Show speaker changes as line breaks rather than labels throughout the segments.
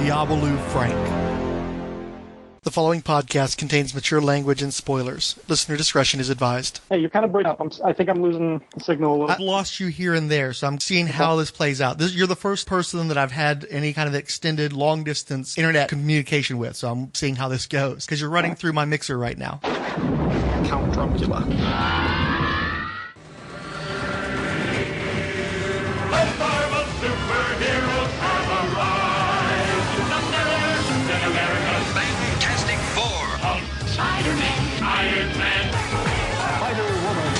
Diabolu Frank. The following podcast contains mature language and spoilers. Listener discretion is advised.
Hey, you're kind of breaking up. I think I'm losing the signal a little.
I've lost you here and there, so I'm seeing how this plays out. You're the first person that I've had any kind of extended, long-distance internet communication with, so I'm seeing how this goes. Because you're running through my mixer right now.
Count Drunkula.
Fantastic Four. Spider-Man. Iron Man.
Spider-Woman.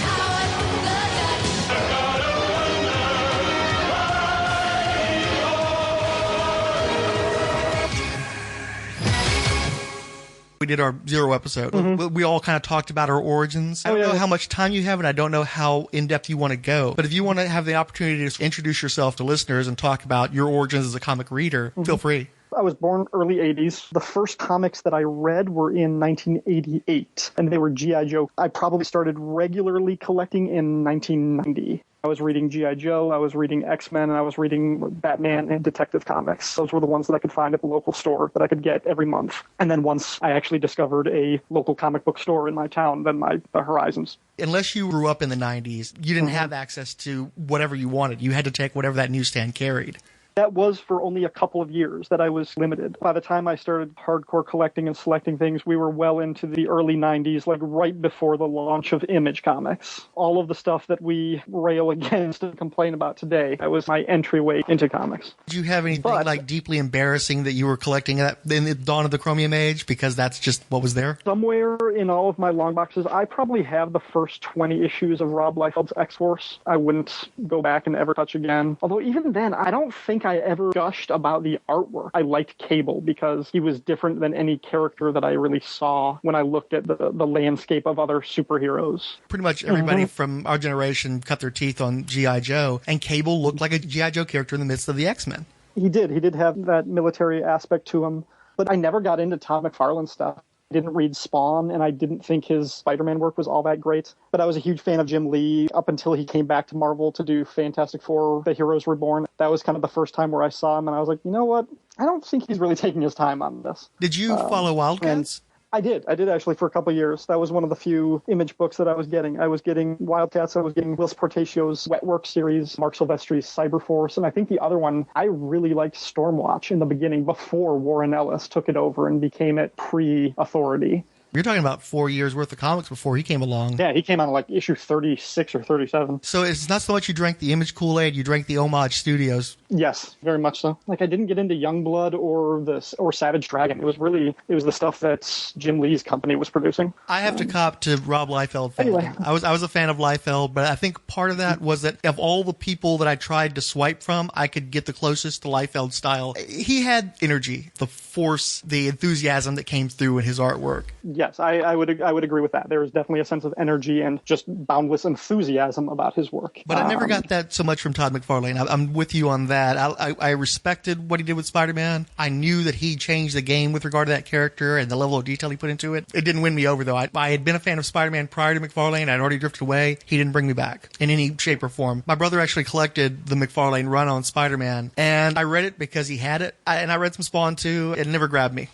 We did our 0 episode. We all kind of talked about our origins. I don't know how much time you have, and I don't know how in-depth you want to go. But if you want to have the opportunity to introduce yourself to listeners and talk about your origins as a comic reader, feel free.
I was born early 80s. The first comics that I read were in 1988, and they were G.I. Joe. I probably started regularly collecting in 1990. I was reading G.I. Joe, I was reading X-Men, and I was reading Batman and Detective Comics. Those were the ones that I could find at the local store that I could get every month. And then once I actually discovered a local comic book store in my town, then the horizons.
Unless you grew up in the 90s, you didn't have access to whatever you wanted. You had to take whatever that newsstand carried.
That was for only a couple of years that I was limited. By the time I started hardcore collecting and selecting things, we were well into the early 90s, like right before the launch of Image Comics. All of the stuff that we rail against and complain about today, that was my entryway into comics.
Did you have anything like deeply embarrassing that you were collecting in the dawn of the Chromium Age? Because that's just what was there?
Somewhere in all of my long boxes, I probably have the first 20 issues of Rob Liefeld's X-Force. I wouldn't go back and ever touch again. Although even then, I don't think I ever gushed about the artwork. I liked Cable because he was different than any character that I really saw when I looked at the landscape of other superheroes.
Pretty much everybody from our generation cut their teeth on G.I. Joe, and Cable looked like a G.I. Joe character in the midst of the X-Men.
He did have that military aspect to him, but I never got into Todd McFarlane stuff. I didn't read Spawn, and I didn't think his Spider-Man work was all that great. But I was a huge fan of Jim Lee up until he came back to Marvel to do Fantastic Four, The Heroes Reborn. That was kind of the first time where I saw him, and I was like, you know what? I don't think he's really taking his time on this.
Did you follow Wildcats?
I did actually for a couple of years. That was one of the few Image books that I was getting. I was getting Wildcats, I was getting Will Portacio's Wetwork series, Mark Silvestri's Cyberforce, and I think the other one, I really liked Stormwatch in the beginning before Warren Ellis took it over and became it pre-Authority.
You're talking about 4 years worth of comics before he came along.
Yeah, he came on like issue 36 or 37.
So it's not so much you drank the Image Kool-Aid, you drank the Homage Studios.
Yes, very much so. Like I didn't get into Youngblood or Savage Dragon. It was the stuff that Jim Lee's company was producing.
I have to cop to Rob Liefeld.
Anyway.
I was a fan of Liefeld, but I think part of that was that of all the people that I tried to swipe from, I could get the closest to Liefeld style. He had energy, the force, the enthusiasm that came through in his artwork.
Yes, I would agree with that. There is definitely a sense of energy and just boundless enthusiasm about his work.
But I never got that so much from Todd McFarlane. I'm with you on that. I respected what he did with Spider-Man. I knew that he changed the game with regard to that character and the level of detail he put into it. It didn't win me over, though. I had been a fan of Spider-Man prior to McFarlane. I'd already drifted away. He didn't bring me back in any shape or form. My brother actually collected the McFarlane run on Spider-Man, and I read it because he had it. And I read some Spawn, too. It never grabbed me.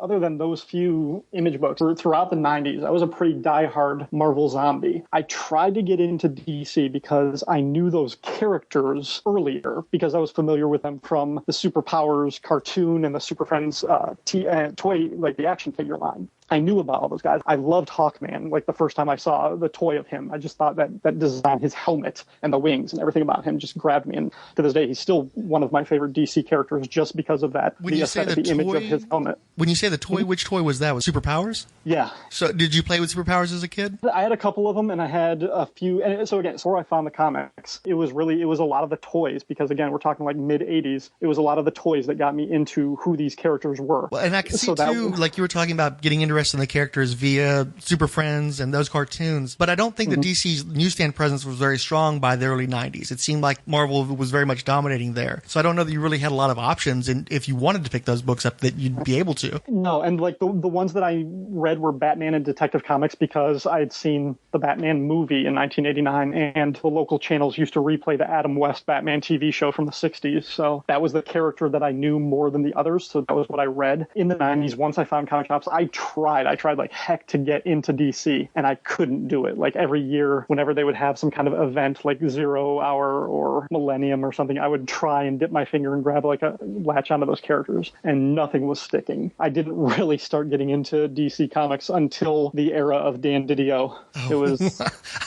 Other than those few Image books, throughout the 90s, I was a pretty diehard Marvel zombie. I tried to get into DC because I knew those characters earlier, because I was familiar with them from the Superpowers cartoon and the Super Friends toy, like the action figure line. I knew about all those guys. I loved Hawkman. Like the first time I saw the toy of him, I just thought that design, his helmet and the wings and everything about him just grabbed me. And to this day, he's still one of my favorite DC characters just because of that.
When you say the
image of his helmet.
When you say the toy, which toy was that? Was Superpowers?
Yeah.
So did you play with Superpowers as a kid?
I had a couple of them, and I had a few. And so again, where I found the comics, it was a lot of the toys, because again, we're talking like mid 80s. It was a lot of the toys that got me into who these characters were.
Well, and I can see too, like you were talking about getting into interested in the characters via Super Friends and those cartoons. But I don't think that DC's newsstand presence was very strong by the early 90s. It seemed like Marvel was very much dominating there. So I don't know that you really had a lot of options, and if you wanted to pick those books up, that you'd be able to.
No, and like the ones that I read were Batman and Detective Comics because I had seen the Batman movie in 1989, and the local channels used to replay the Adam West Batman TV show from the 60s. So that was the character that I knew more than the others. So that was what I read. In the 90s, once I found comic shops, I tried like heck to get into DC, and I couldn't do it. Like every year, whenever they would have some kind of event like 0 Hour or Millennium or something, I would try and dip my finger and grab like a latch onto those characters, and nothing was sticking. I didn't really start getting into DC Comics until the era of Dan Didio.
Oh,
it was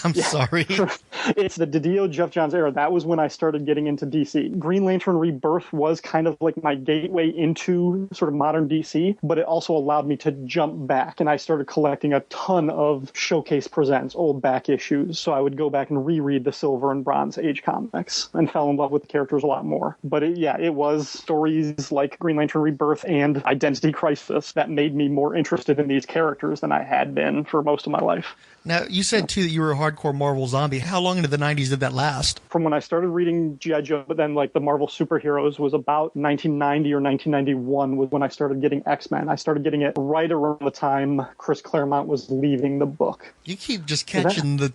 I'm sorry.
It's the Didio Jeff Johns era. That was when I started getting into DC. Green Lantern Rebirth was kind of like my gateway into sort of modern DC, but it also allowed me to jump back, and I started collecting a ton of Showcase Presents, old back issues. So I would go back and reread the Silver and Bronze Age comics and fell in love with the characters a lot more. But it was stories like Green Lantern Rebirth and Identity Crisis that made me more interested in these characters than I had been for most of my life.
Now, you said, too, that you were a hardcore Marvel zombie. How long into the 90s did that last?
From when I started reading G.I. Joe, but then like the Marvel superheroes was about 1990 or 1991 was when I started getting X-Men. I started getting it right around the time Chris Claremont was leaving the book.
You keep just catching the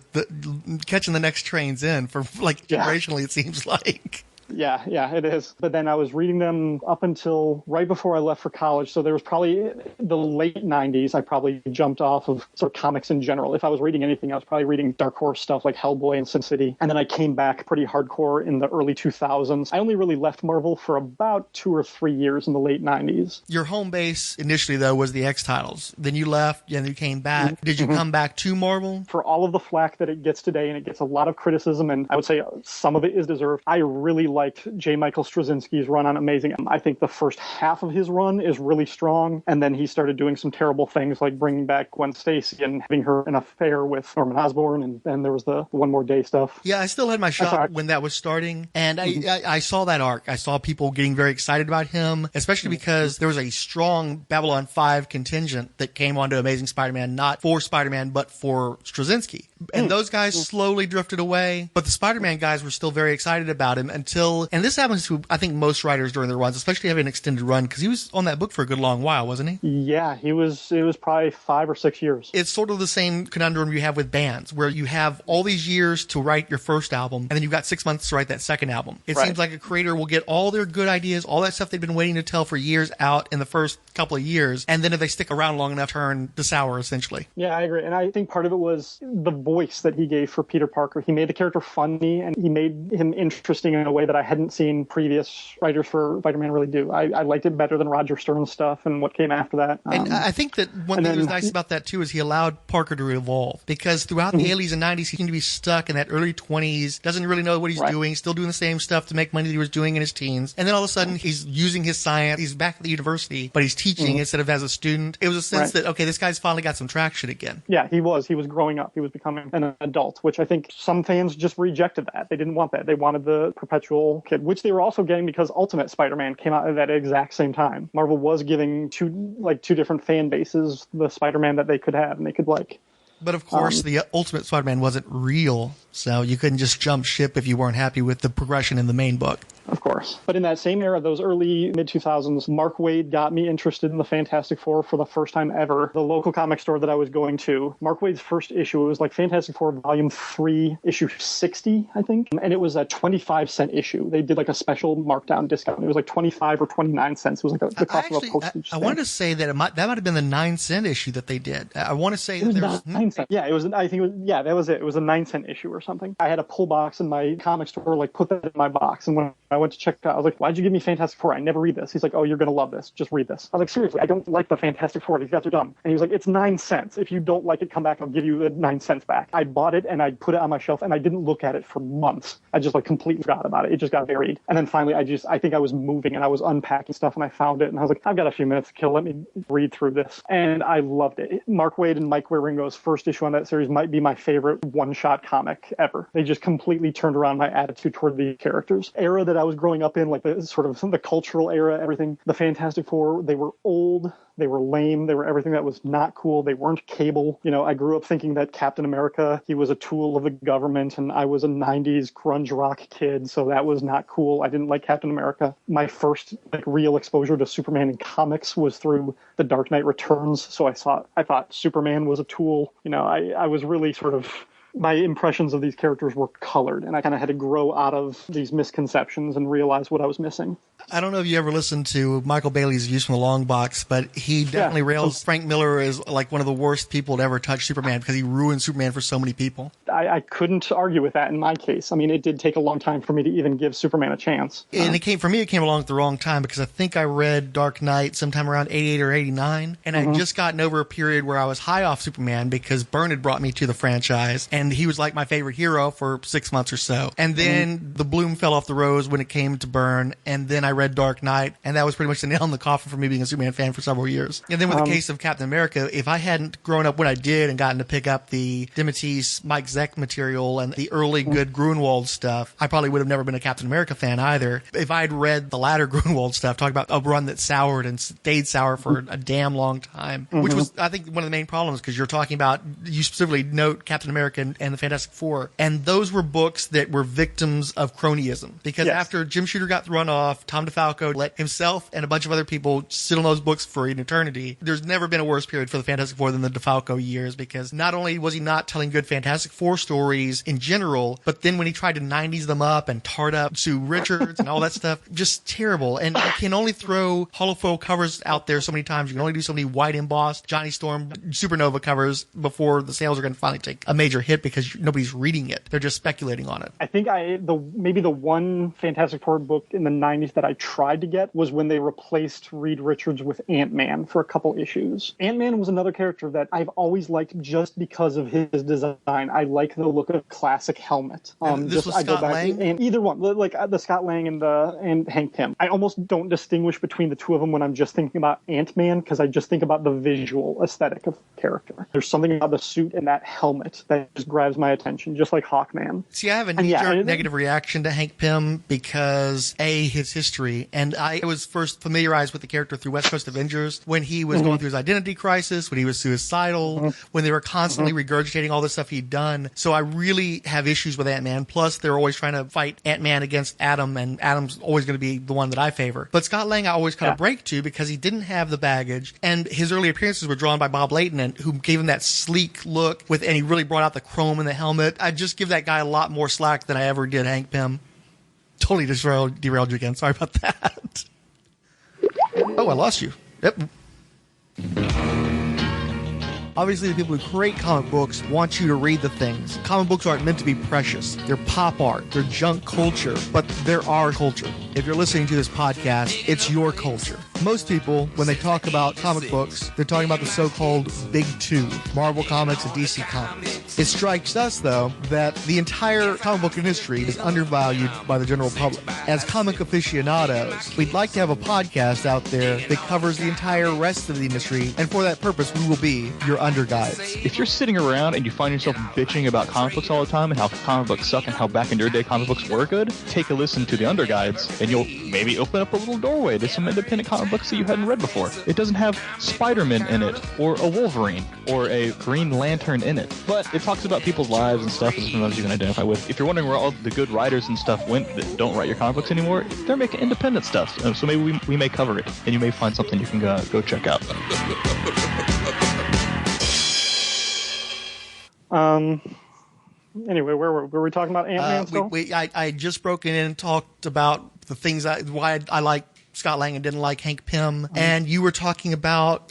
next trains in for generationally, it seems like.
Yeah, it is. But then I was reading them up until right before I left for college. So there was probably the late 90s. I probably jumped off of sort of comics in general. If I was reading anything, I was probably reading Dark Horse stuff like Hellboy and Sin City. And then I came back pretty hardcore in the early 2000s. I only really left Marvel for about 2 or 3 years in the late 90s.
Your home base initially, though, was the X titles. Then you left and you came back. Mm-hmm. Did you come back to Marvel?
For all of the flack that it gets today, and it gets a lot of criticism, and I would say some of it is deserved, I really liked J. Michael Straczynski's run on Amazing. I think the first half of his run is really strong, and then he started doing some terrible things like bringing back Gwen Stacy and having her an affair with Norman Osborn, and then there was the One More Day stuff.
Yeah, I still had my shot when that was starting, and I saw that arc. I saw people getting very excited about him, especially because there was a strong Babylon 5 contingent that came onto Amazing Spider-Man, not for Spider-Man, but for Straczynski. And those guys slowly drifted away, but the Spider-Man guys were still very excited about him until, and this happens to, I think, most writers during their runs, especially having an extended run, because he was on that book for a good long while, wasn't he?
Yeah, it was probably 5 or 6 years.
It's sort of the same conundrum you have with bands, where you have all these years to write your first album, and then you've got 6 months to write that second album. It seems like a creator will get all their good ideas, all that stuff they've been waiting to tell for years out in the first couple of years, and then if they stick around long enough, turn to sour, essentially.
Yeah, I agree. And I think part of it was the voice that he gave for Peter Parker. He made the character funny, and he made him interesting in a way that I hadn't seen previous writers for Spider-Man really do. I liked it better than Roger Stern's stuff and what came after that.
And I think that one thing that was nice about that, too, is he allowed Parker to evolve. Because throughout the 80s and 90s, he seemed to be stuck in that early 20s, doesn't really know what he's doing, still doing the same stuff to make money that he was doing in his teens. And then all of a sudden, he's using his science. He's back at the university, but he's teaching instead of as a student. It was a sense that, okay, this guy's finally got some traction again.
Yeah, he was. He was growing up. He was becoming an adult, which I think some fans just rejected that. They didn't want that. They wanted the perpetual kid, which they were also getting because Ultimate Spider-Man came out at that exact same time. Marvel was giving two different fan bases the Spider-Man that they could have and they could like.
But of course, the Ultimate Spider-Man wasn't real, so you couldn't just jump ship if you weren't happy with the progression in the main book.
Of course. But in that same era, those early mid-2000s, Mark Waid got me interested in the Fantastic Four for the first time ever. The local comic store that I was going to, Mark Waid's first issue, it was like Fantastic Four Volume 3, issue 60, I think. And it was a 25-cent issue. They did like a special markdown discount. It was like 25 or 29 cents. It was like the cost of a postage stamp.
I wanted to say that that might have been the 9-cent issue that they did. I want to say that there's
9 cents. Yeah, it was. I think it was. Yeah, that was it. It was a 9-cent issue or something. I had a pull box in my comic store, like put that in my box, and when I went to check it out, I was like, "Why'd you give me Fantastic Four? I never read this." He's like, "Oh, you're gonna love this. Just read this." I was like, "Seriously, I don't like the Fantastic Four. These guys are dumb." And he was like, "It's 9 cents. If you don't like it, come back. I'll give you the 9 cents back." I bought it and I put it on my shelf, and I didn't look at it for months. I just like completely forgot about it. It just got buried. And then finally, I think I was moving and I was unpacking stuff, and I found it, and I was like, "I've got a few minutes to kill. Let me read through this." And I loved it. Mark Waid and Mike Wieringo's first issue on that series might be my favorite one-shot comic ever. They just completely turned around my attitude toward the characters. Era that I was growing up in, like the sort of the cultural era, everything. The Fantastic Four, they were old, they were lame, they were everything that was not cool. They weren't Cable. You know, I grew up thinking that Captain America, he was a tool of the government, and I was a 90s grunge rock kid, so that was not cool. I didn't like Captain America. My first like real exposure to Superman in comics was through The Dark Knight Returns, so I thought Superman was a tool. You know, I was really sort of, my impressions of these characters were colored, and I kind of had to grow out of these misconceptions and realize what I was missing.
I don't know if you ever listened to Michael Bailey's views from the Long Box, but he definitely rails Frank Miller as like one of the worst people to ever touch Superman because he ruined Superman for so many people.
I couldn't argue with that in my case. I mean, it did take a long time for me to even give Superman a chance.
And it came along at the wrong time because I think I read Dark Knight sometime around 88 or 89, and I'd just gotten over a period where I was high off Superman because Byrne had brought me to the franchise, and he was like my favorite hero for 6 months or so. And then the bloom fell off the rose when it came to Byrne, and then I read Dark Knight, and that was pretty much the nail in the coffin for me being a Superman fan for several years. And then with the case of Captain America, if I hadn't grown up when I did and gotten to pick up the DeMatteis, Mike Zeck material and the early good Grunwald stuff, I probably would have never been a Captain America fan either. If I'd read the latter Grunwald stuff, talking about a run that soured and stayed sour for a damn long time, which was, I think, one of the main problems, because you're talking about, you specifically note Captain America and the Fantastic Four, and those were books that were victims of cronyism, because after Jim Shooter got run off, Tom DeFalco let himself and a bunch of other people sit on those books for an eternity. There's never been a worse period for the Fantastic Four than the DeFalco years, because not only was he not telling good Fantastic Four stories in general, but then when he tried to 90s them up and tart up Sue Richards and all that stuff, just terrible. And you can only throw holofoil covers out there so many times. You can only do so many white embossed Johnny Storm Supernova covers before the sales are going to finally take a major hit, because nobody's reading it. They're just speculating on it.
I think maybe the one Fantastic Four book in the 90s that I tried to get was when they replaced Reed Richards with Ant-Man for a couple issues. Ant-Man was another character that I've always liked just because of his design. I like the look of classic helmet.
This was Scott Lang?
And either one, like the Scott Lang and Hank Pym. I almost don't distinguish between the two of them when I'm just thinking about Ant-Man, because I just think about the visual aesthetic of the character. There's something about the suit and that helmet that just grabs my attention, just like Hawkman.
See, I have a knee-jerk negative reaction to Hank Pym because, A, his history, and I was first familiarized with the character through West Coast Avengers when he was going through his identity crisis, when he was suicidal, when they were constantly regurgitating all the stuff he'd done. So I really have issues with Ant-Man. Plus, they're always trying to fight Ant-Man against Adam, and Adam's always going to be the one that I favor. But Scott Lang I always kind of break to because he didn't have the baggage, and his early appearances were drawn by Bob Layton, and who gave him that sleek look and he really brought out the chrome in the helmet. I just give that guy a lot more slack than I ever did Hank Pym. Totally derailed you again. Sorry about that. Oh, I lost you. Yep. Obviously, the people who create comic books want you to read the things. Comic books aren't meant to be precious. They're pop art. They're junk culture. But they're our culture. If you're listening to this podcast, it's your culture. Most people, when they talk about comic books, they're talking about the so-called Big Two, Marvel Comics and DC Comics. It strikes us, though, that the entire comic book industry is undervalued by the general public. As comic aficionados, we'd like to have a podcast out there that covers the entire rest of the industry, and for that purpose, we will be your underguides.
If you're sitting around and you find yourself bitching about comic books all the time and how comic books suck and how back in your day comic books were good, take a listen to the underguides and you'll maybe open up a little doorway to some independent comic books that you hadn't read before. It doesn't have Spider-Man in it, or a Wolverine, or a Green Lantern in it, but it talks about people's lives and stuff that sometimes you can identify with. If you're wondering where all the good writers and stuff went that don't write your comic books anymore, they're making independent stuff, so maybe we may cover it, and you may find something you can go check out.
Anyway, were we talking about Ant-Man still?
I just broken in and talked about the things why I like Scott Lang and didn't like Hank Pym, and you were talking about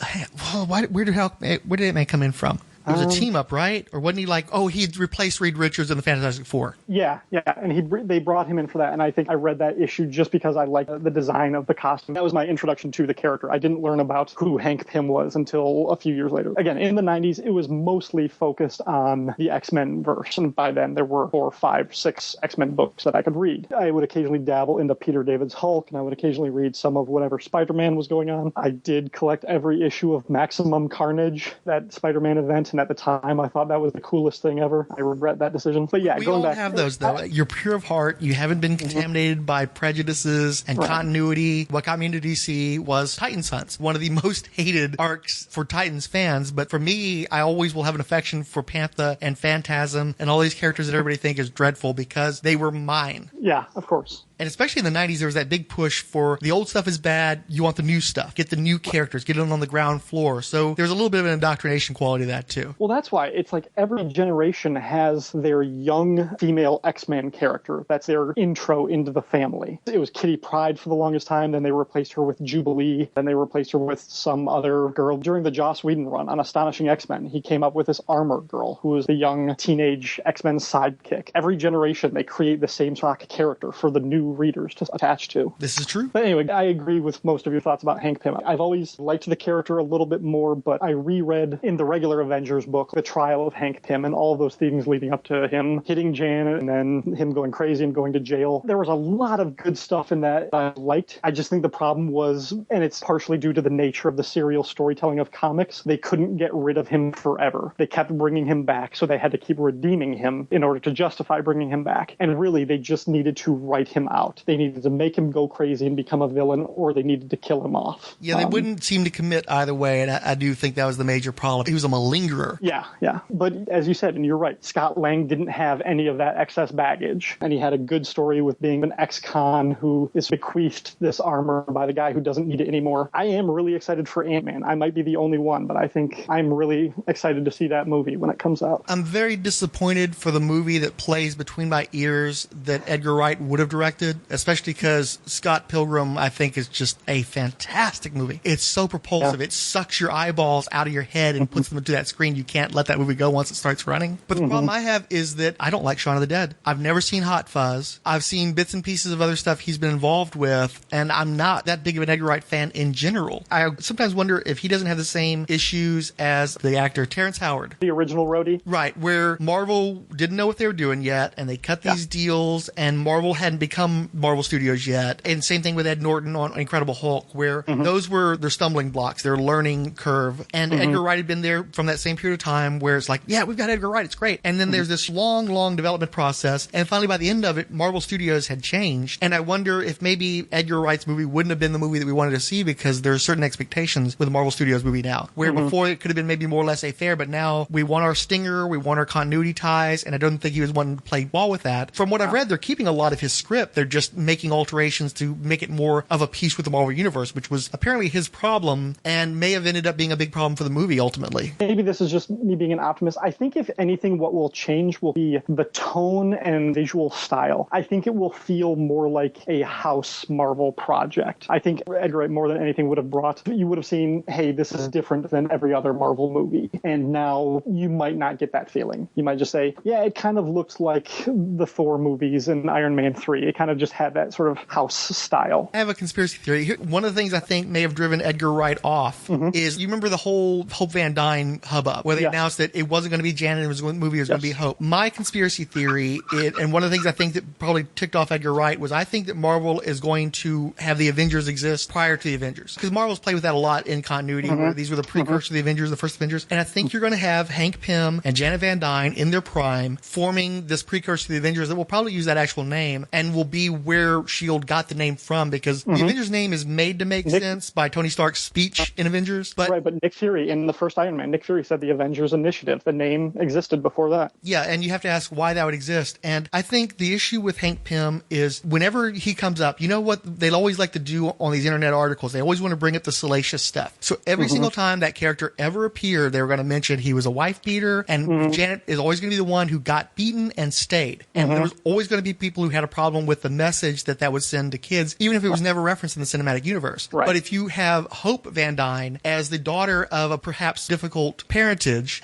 where did Ant-Man come in from? It was a team up, right? Or wasn't he like, he'd replaced Reed Richards in the Fantastic Four? Yeah,
and they brought him in for that, and I think I read that issue just because I liked the design of the costume. That was my introduction to the character. I didn't learn about who Hank Pym was until a few years later. Again, in the 90s, it was mostly focused on the X-Men verse, and by then there were 4, 5, 6 X-Men books that I could read. I would occasionally dabble into Peter David's Hulk, and I would occasionally read some of whatever Spider-Man was going on. I did collect every issue of Maximum Carnage, that Spider-Man event, and at the time I thought that was the coolest thing ever. I regret that decision. But yeah,
we
going
all
back,
have those, though. You're pure of heart. You haven't been contaminated by prejudices and continuity. What got me into DC was Titans Hunts, one of the most hated arcs for Titans fans. But for me, I always will have an affection for Panther and Phantasm and all these characters that everybody think is dreadful because they were mine.
Yeah, of course.
And especially in the 90s, there was that big push for the old stuff is bad, you want the new stuff. Get the new characters, get them on the ground floor. So there's a little bit of an indoctrination quality to that, too.
Well, that's why it's like every generation has their young female X-Men character. That's their intro into the family. It was Kitty Pryde for the longest time, then they replaced her with Jubilee, then they replaced her with some other girl. During the Joss Whedon run on Astonishing X-Men, he came up with this Armor Girl, who was the young teenage X-Men sidekick. Every generation, they create the same sort of character for the new readers to attach to.
This is true.
But anyway, I agree with most of your thoughts about Hank Pym. I've always liked the character a little bit more, but I reread in the regular Avengers book the trial of Hank Pym and all of those things leading up to him hitting Janet and then him going crazy and going to jail. There was a lot of good stuff in that I liked. I just think the problem was, and it's partially due to the nature of the serial storytelling of comics, they couldn't get rid of him forever. They kept bringing him back, so they had to keep redeeming him in order to justify bringing him back. And really, they just needed to write him out. They needed to make him go crazy and become a villain, or they needed to kill him off.
Yeah, they wouldn't seem to commit either way, and I do think that was the major problem. He was a malingerer.
Yeah. But as you said, and you're right, Scott Lang didn't have any of that excess baggage, and he had a good story with being an ex-con who is bequeathed this armor by the guy who doesn't need it anymore. I am really excited for Ant-Man. I might be the only one, but I think I'm really excited to see that movie when it comes out.
I'm very disappointed for the movie that plays between my ears that Edgar Wright would have directed, especially because Scott Pilgrim, I think, is just a fantastic movie. It's so propulsive. It sucks your eyeballs out of your head and puts them into that screen. You can't let that movie go once it starts running. But the problem I have is that I don't like Shaun of the Dead. I've never seen Hot Fuzz. I've seen bits and pieces of other stuff he's been involved with, and I'm not that big of an Edgar Wright fan in general. I sometimes wonder if he doesn't have the same issues as the actor Terrence Howard.
The original roadie?
Right, where Marvel didn't know what they were doing yet, and they cut these deals, and Marvel hadn't become Marvel Studios yet. And same thing with Ed Norton on Incredible Hulk, where those were their stumbling blocks, their learning curve. And Edgar Wright had been there from that same period of time where it's like, yeah, we've got Edgar Wright, it's great. And then there's this long development process. And finally, by the end of it, Marvel Studios had changed. And I wonder if maybe Edgar Wright's movie wouldn't have been the movie that we wanted to see because there are certain expectations with the Marvel Studios movie now, where before it could have been maybe more laissez-faire, but now we want our stinger, we want our continuity ties, and I don't think he was wanting to play ball with that. From what I've read, they're keeping a lot of his script. They're just making alterations to make it more of a piece with the Marvel Universe, which was apparently his problem and may have ended up being a big problem for the movie ultimately.
Maybe this is just me being an optimist. I think if anything, what will change will be the tone and visual style. I think it will feel more like a house Marvel project. I think Edgar Wright more than anything would have brought, you would have seen, hey, this is different than every other Marvel movie. And now you might not get that feeling. You might just say, yeah, it kind of looks like the Thor movies and Iron Man 3. It kind of just had that sort of house style.
I have a conspiracy theory. One of the things I think may have driven Edgar Wright off is, you remember the whole Hope Van Dyne hubbub where they announced that it wasn't going to be Janet, it was the movie, it was going to be Hope. My conspiracy theory, and one of the things I think that probably ticked off Edgar Wright was I think that Marvel is going to have the Avengers exist prior to the Avengers. Because Marvel's played with that a lot in continuity, where these were the precursors to the Avengers, the first Avengers. And I think you're going to have Hank Pym and Janet Van Dyne in their prime forming this precursor to the Avengers that will probably use that actual name and will be where S.H.I.E.L.D. got the name from, because the Avengers name is made to make sense by Tony Stark's speech in Avengers. But
Nick Fury in the first Iron Man, Nick Fury said the Avengers Initiative. The name existed before that.
Yeah, and you have to ask why that would exist. And I think the issue with Hank Pym is whenever he comes up, you know what they'll always like to do on these internet articles? They always want to bring up the salacious stuff. So every single time that character ever appeared, they were going to mention he was a wife beater, and Janet is always going to be the one who got beaten and stayed. And there was always going to be people who had a problem with the message that would send to kids, even if it was never referenced in the cinematic universe. Right. But if you have Hope Van Dyne as the daughter of a perhaps difficult parentage,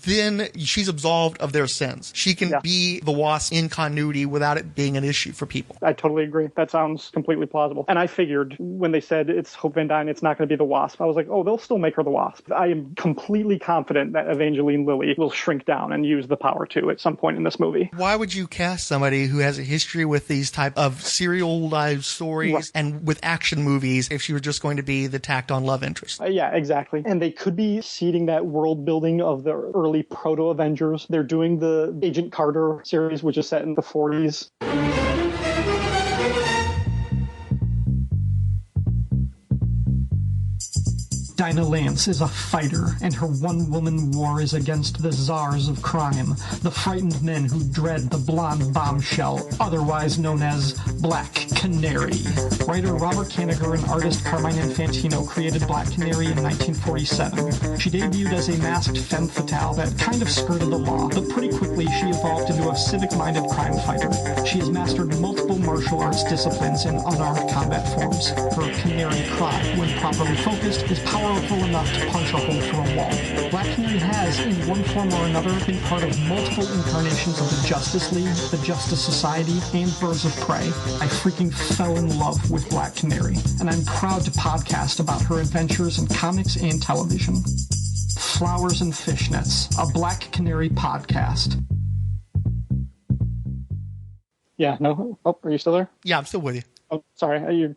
then she's absolved of their sins. She can be the Wasp in continuity without it being an issue for people.
I totally agree. That sounds completely plausible. And I figured when they said it's Hope Van Dyne, it's not going to be the Wasp, I was like, oh, they'll still make her the Wasp. I am completely confident that Evangeline Lilly will shrink down and use the power too at some point in this movie.
Why would you cast somebody who has a history with these type of serialized stories and with action movies if she was just going to be the tacked on love interest.
Yeah, exactly. And they could be seeding that world building of the early proto-Avengers. They're doing the Agent Carter series, which is set in the 40s.
Dinah Lance is a fighter, and her one-woman war is against the czars of crime, the frightened men who dread the blonde bombshell, otherwise known as Black Canary. Writer Robert Kanigher and artist Carmine Infantino created Black Canary in 1947. She debuted as a masked femme fatale that kind of skirted the law, but pretty quickly she evolved into a civic-minded crime fighter. She has mastered multiple martial arts disciplines and unarmed combat forms. Her canary cry, when properly focused, is powerful enough to punch a hole through a wall. Black Canary has, in one form or another, been part of multiple incarnations of the Justice League, the Justice Society, and Birds of Prey. I freaking fell in love with Black Canary, and I'm proud to podcast about her adventures in comics and television. Flowers and Fishnets, a Black Canary podcast.
Yeah, no. Oh, are you still there?
Yeah, I'm still with you.
Oh, sorry.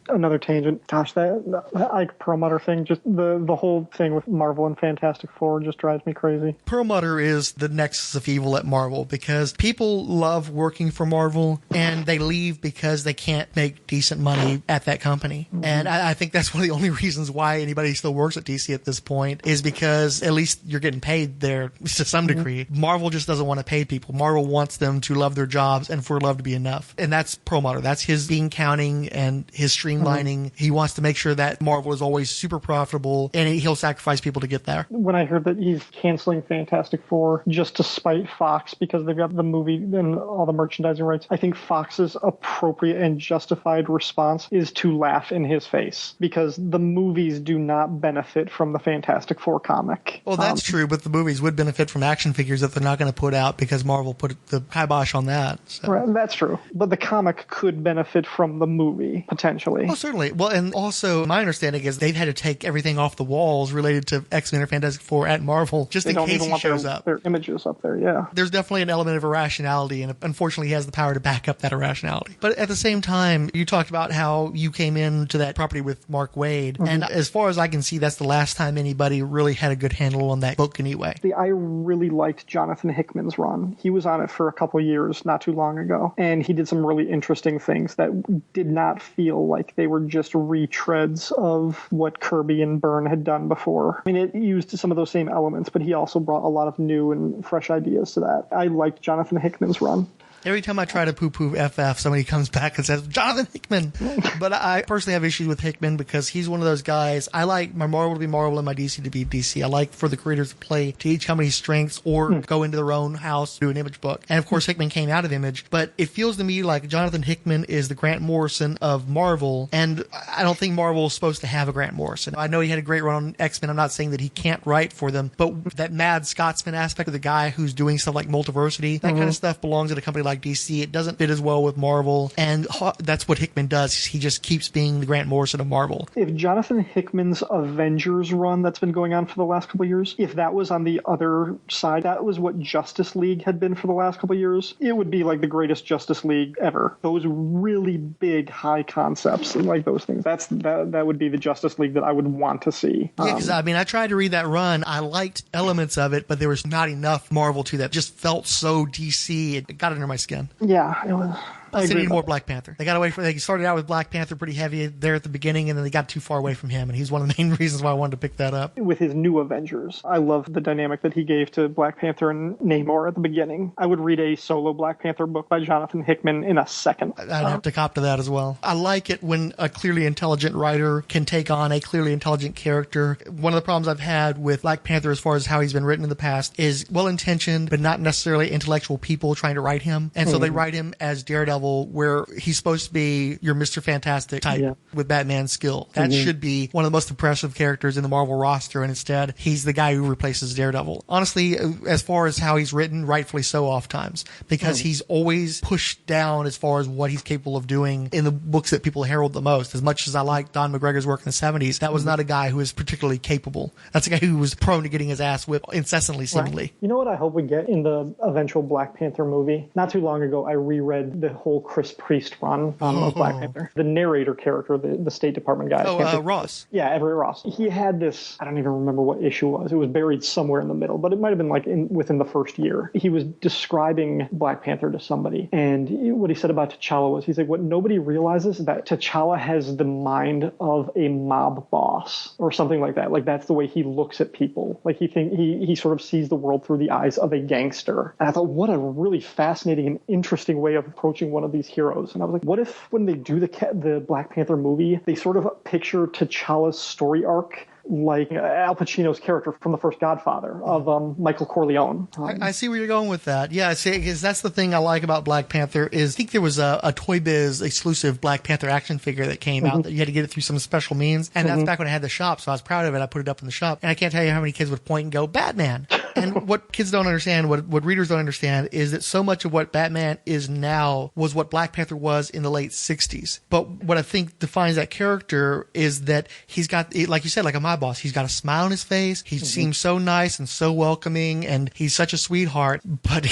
Another tangent. Gosh, that Ike Perlmutter thing, just the whole thing with Marvel and Fantastic Four just drives me crazy.
Perlmutter is the nexus of evil at Marvel because people love working for Marvel and they leave because they can't make decent money at that company. Mm-hmm. And I think that's one of the only reasons why anybody still works at DC at this point is because at least you're getting paid there to some degree. Mm-hmm. Marvel just doesn't want to pay people. Marvel wants them to love their jobs and for love to be enough. And that's Perlmutter. That's his bean counting and his streamlining. Mm-hmm. He wants to make sure that Marvel is always super profitable and he'll sacrifice people to get there.
When I heard that he's canceling Fantastic Four just to spite Fox because they've got the movie and all the merchandising rights, I think Fox's appropriate and justified response is to laugh in his face because the movies do not benefit from the Fantastic Four comic.
Well, that's true, but the movies would benefit from action figures that they're not going to put out because Marvel put the kibosh on that. So.
Right, that's true. But the comic could benefit from the movie, potentially.
Oh, certainly. Well, and also my understanding is they've had to take everything off the walls related to X-Men or Fantastic Four at Marvel just in case he shows up.
Their images up there, yeah.
There's definitely an element of irrationality, and unfortunately he has the power to back up that irrationality. But at the same time, you talked about how you came into that property with Mark Waid, and as far as I can see, that's the last time anybody really had a good handle on that book anyway.
I really liked Jonathan Hickman's run. He was on it for a couple years not too long ago, and he did some really interesting things that did not feel like they were just retreads of what Kirby and Byrne had done before. I mean, it used some of those same elements, but he also brought a lot of new and fresh ideas to that. I liked Jonathan Hickman's run.
Every time I try to poo-poo FF, somebody comes back and says, Jonathan Hickman. But I personally have issues with Hickman because he's one of those guys. I like my Marvel to be Marvel and my DC to be DC. I like for the creators to play to each company's strengths or go into their own house, do an Image book. And of course, Hickman came out of Image. But it feels to me like Jonathan Hickman is the Grant Morrison of Marvel. And I don't think Marvel is supposed to have a Grant Morrison. I know he had a great run on X-Men. I'm not saying that he can't write for them. But that mad Scotsman aspect of the guy who's doing stuff like Multiversity, that kind of stuff belongs at a company like DC. It doesn't fit as well with Marvel, and that's what Hickman does. He just keeps being the Grant Morrison of Marvel.
If Jonathan Hickman's Avengers run that's been going on for the last couple of years, if that was on the other side, that was what Justice League had been for the last couple of years, it would be like the greatest Justice League ever. Those really big, high concepts, like those things. That would be the Justice League that I would want to see.
Yeah, because I mean, I tried to read that run. I liked elements of it, but there was not enough Marvel to that. It just felt so DC. It got under my skin.
Yeah, it was.
They need more Black Panther. They got away from. They started out with Black Panther pretty heavy there at the beginning, and then they got too far away from him. And he's one of the main reasons why I wanted to pick that up.
With his new Avengers, I love the dynamic that he gave to Black Panther and Namor at the beginning. I would read a solo Black Panther book by Jonathan Hickman in a second.
I'd have to cop to that as well. I like it when a clearly intelligent writer can take on a clearly intelligent character. One of the problems I've had with Black Panther as far as how he's been written in the past is well-intentioned, but not necessarily intellectual people trying to write him. And so they write him as Daredevil, where he's supposed to be your Mr. Fantastic type with Batman's skill. That should be one of the most impressive characters in the Marvel roster, and instead, he's the guy who replaces Daredevil. Honestly, as far as how he's written, rightfully so oftentimes, because he's always pushed down as far as what he's capable of doing in the books that people herald the most. As much as I like Don McGregor's work in the 70s, that was not a guy who was particularly capable. That's a guy who was prone to getting his ass whipped incessantly, seemingly.
You know what I hope we get in the eventual Black Panther movie? Not too long ago, I reread the whole whole Chris Priest run of Black Panther. The narrator character, the State Department guy.
Ross.
Yeah, Everett Ross. He had this, I don't even remember what issue it was. It was buried somewhere in the middle, but it might have been like within the first year. He was describing Black Panther to somebody, and what he said about T'Challa was, he's like, what nobody realizes is that T'Challa has the mind of a mob boss or something like that. Like, that's the way he looks at people. Like, he sort of sees the world through the eyes of a gangster. And I thought, what a really fascinating and interesting way of approaching one of these heroes. And I was like, what if when they do the Black Panther movie, they sort of picture T'Challa's story arc like Al Pacino's character from the first Godfather of Michael Corleone.
I see where you're going with that. Yeah, I see, because that's the thing I like about Black Panther is I think there was a Toy Biz exclusive Black Panther action figure that came out that you had to get it through some special means. And that's back when I had the shop, so I was proud of it. I put it up in the shop. And I can't tell you how many kids would point and go, Batman. And what kids don't understand, what readers don't understand, is that so much of what Batman is now was what Black Panther was in the late 60s. But what I think defines that character is that he's got, like you said, like a mob boss. He's got a smile on his face. He seems so nice and so welcoming, and he's such a sweetheart. But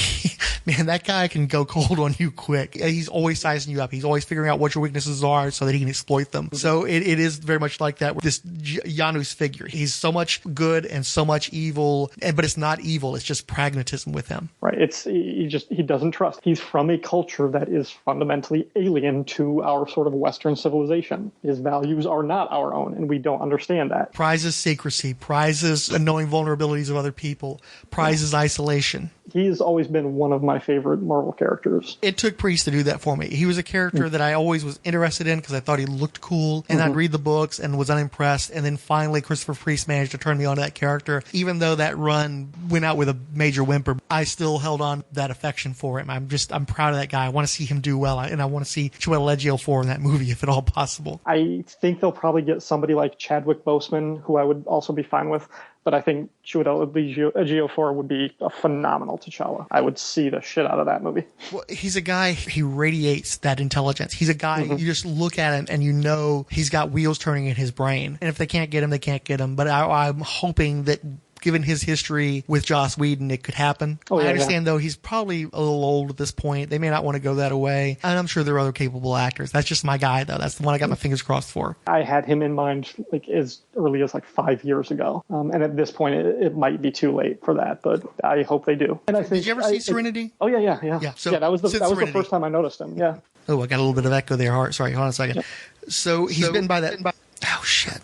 man, that guy can go cold on you quick. He's always sizing you up. He's always figuring out what your weaknesses are so that he can exploit them. So it is very much like that with this Janusz figure. He's so much good and so much evil, but it's not evil. It's just pragmatism with him.
Right. He doesn't trust. He's from a culture that is fundamentally alien to our sort of Western civilization. His values are not our own, and we don't understand that.
Prizes secrecy, prizes knowing vulnerabilities of other people, prizes isolation.
He's always been one of my favorite Marvel characters.
It took Priest to do that for me. He was a character that I always was interested in because I thought he looked cool, and I'd read the books and was unimpressed, and then finally Christopher Priest managed to turn me on to that character. Even though that run went out with a major whimper, I still held on that affection for him. I'm proud of that guy. I want to see him do well, and I want to see Chiwetel Ejiofor in that movie if at all possible.
I think they'll probably get somebody like Chadwick Boseman, who I would also be fine with. But I think Chiwetel Ejiofor would be a phenomenal T'Challa. I would see the shit out of that movie.
Well, he's a guy, he radiates that intelligence. He's a guy, you just look at him and you know he's got wheels turning in his brain. And if they can't get him, they can't get him. But I'm hoping that given his history with Joss Whedon, it could happen. I understand, though, he's probably a little old at this point. They may not want to go that way. And I'm sure there are other capable actors. That's just my guy, though. That's the one I got my fingers crossed for.
I had him in mind like as early as like 5 years ago. And at this point, it might be too late for that. But I hope they do. And I think,
did you ever see Serenity?
Oh, yeah.
So,
that was the first time I noticed him. Yeah.
Oh, I got a little bit of echo there. Sorry, hold on a second. Yeah. So he's been by that. Oh, shit.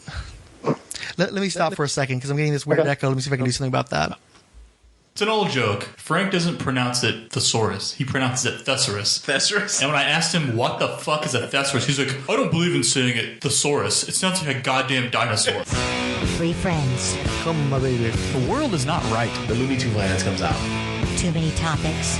Let me stop for a second because I'm getting this weird echo. Let me see if I can do something about that.
It's an old joke. Frank doesn't pronounce it thesaurus. He pronounces it thesaurus.
Thesaurus?
And when I asked him what the fuck is a thesaurus, he's like, I don't believe in saying it thesaurus. It sounds like a goddamn dinosaur.
Three friends.
Come on, my baby.
The world is not right. The Looney Tunes Lands comes out.
Too many topics.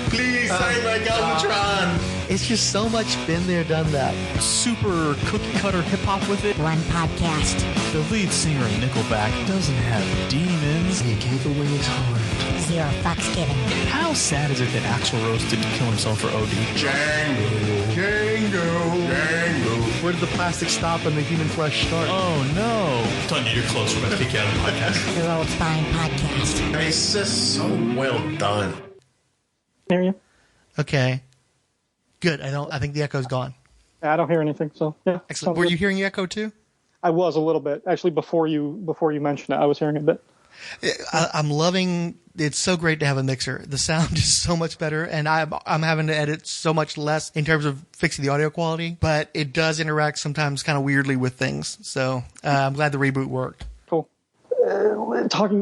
Please sign my Galvatron.
It's just so much been there, done that.
Super cookie cutter hip hop with it.
One podcast.
The lead singer of Nickelback doesn't have demons.
He gave away his heart.
0 fucks given.
How sad is it that Axl Rose didn't kill himself for OD?
Django.
Where did the plastic stop and the human flesh start?
Oh no.
Tanya, you're close. We're about to kick you out of the podcast.
Your old spine podcast.
It's just so well done.
Hear you?
Okay. Good. I think the echo's gone.
I don't hear anything. So yeah.
Excellent. Were you hearing the echo too?
I was a little bit actually before you mentioned it. I was hearing a bit.
I'm loving. It's so great to have a mixer. The sound is so much better, and I'm having to edit so much less in terms of fixing the audio quality. But it does interact sometimes kind of weirdly with things. So I'm glad the reboot worked.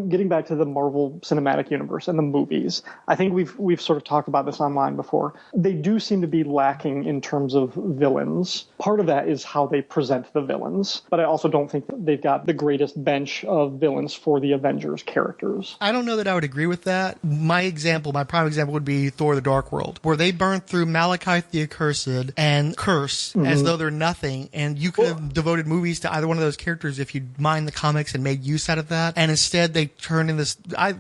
Getting back to the Marvel Cinematic Universe and the movies, I think we've sort of talked about this online before. They do seem to be lacking in terms of villains. Part of that is how they present the villains, but I also don't think that they've got the greatest bench of villains for the Avengers characters.
I don't know that I would agree with that. My prime example would be Thor: The Dark World, where they burned through Malekith the Accursed and Curse as though they're nothing, and you could have devoted movies to either one of those characters if you'd mined the comics and made use out of that. And instead they turn in this.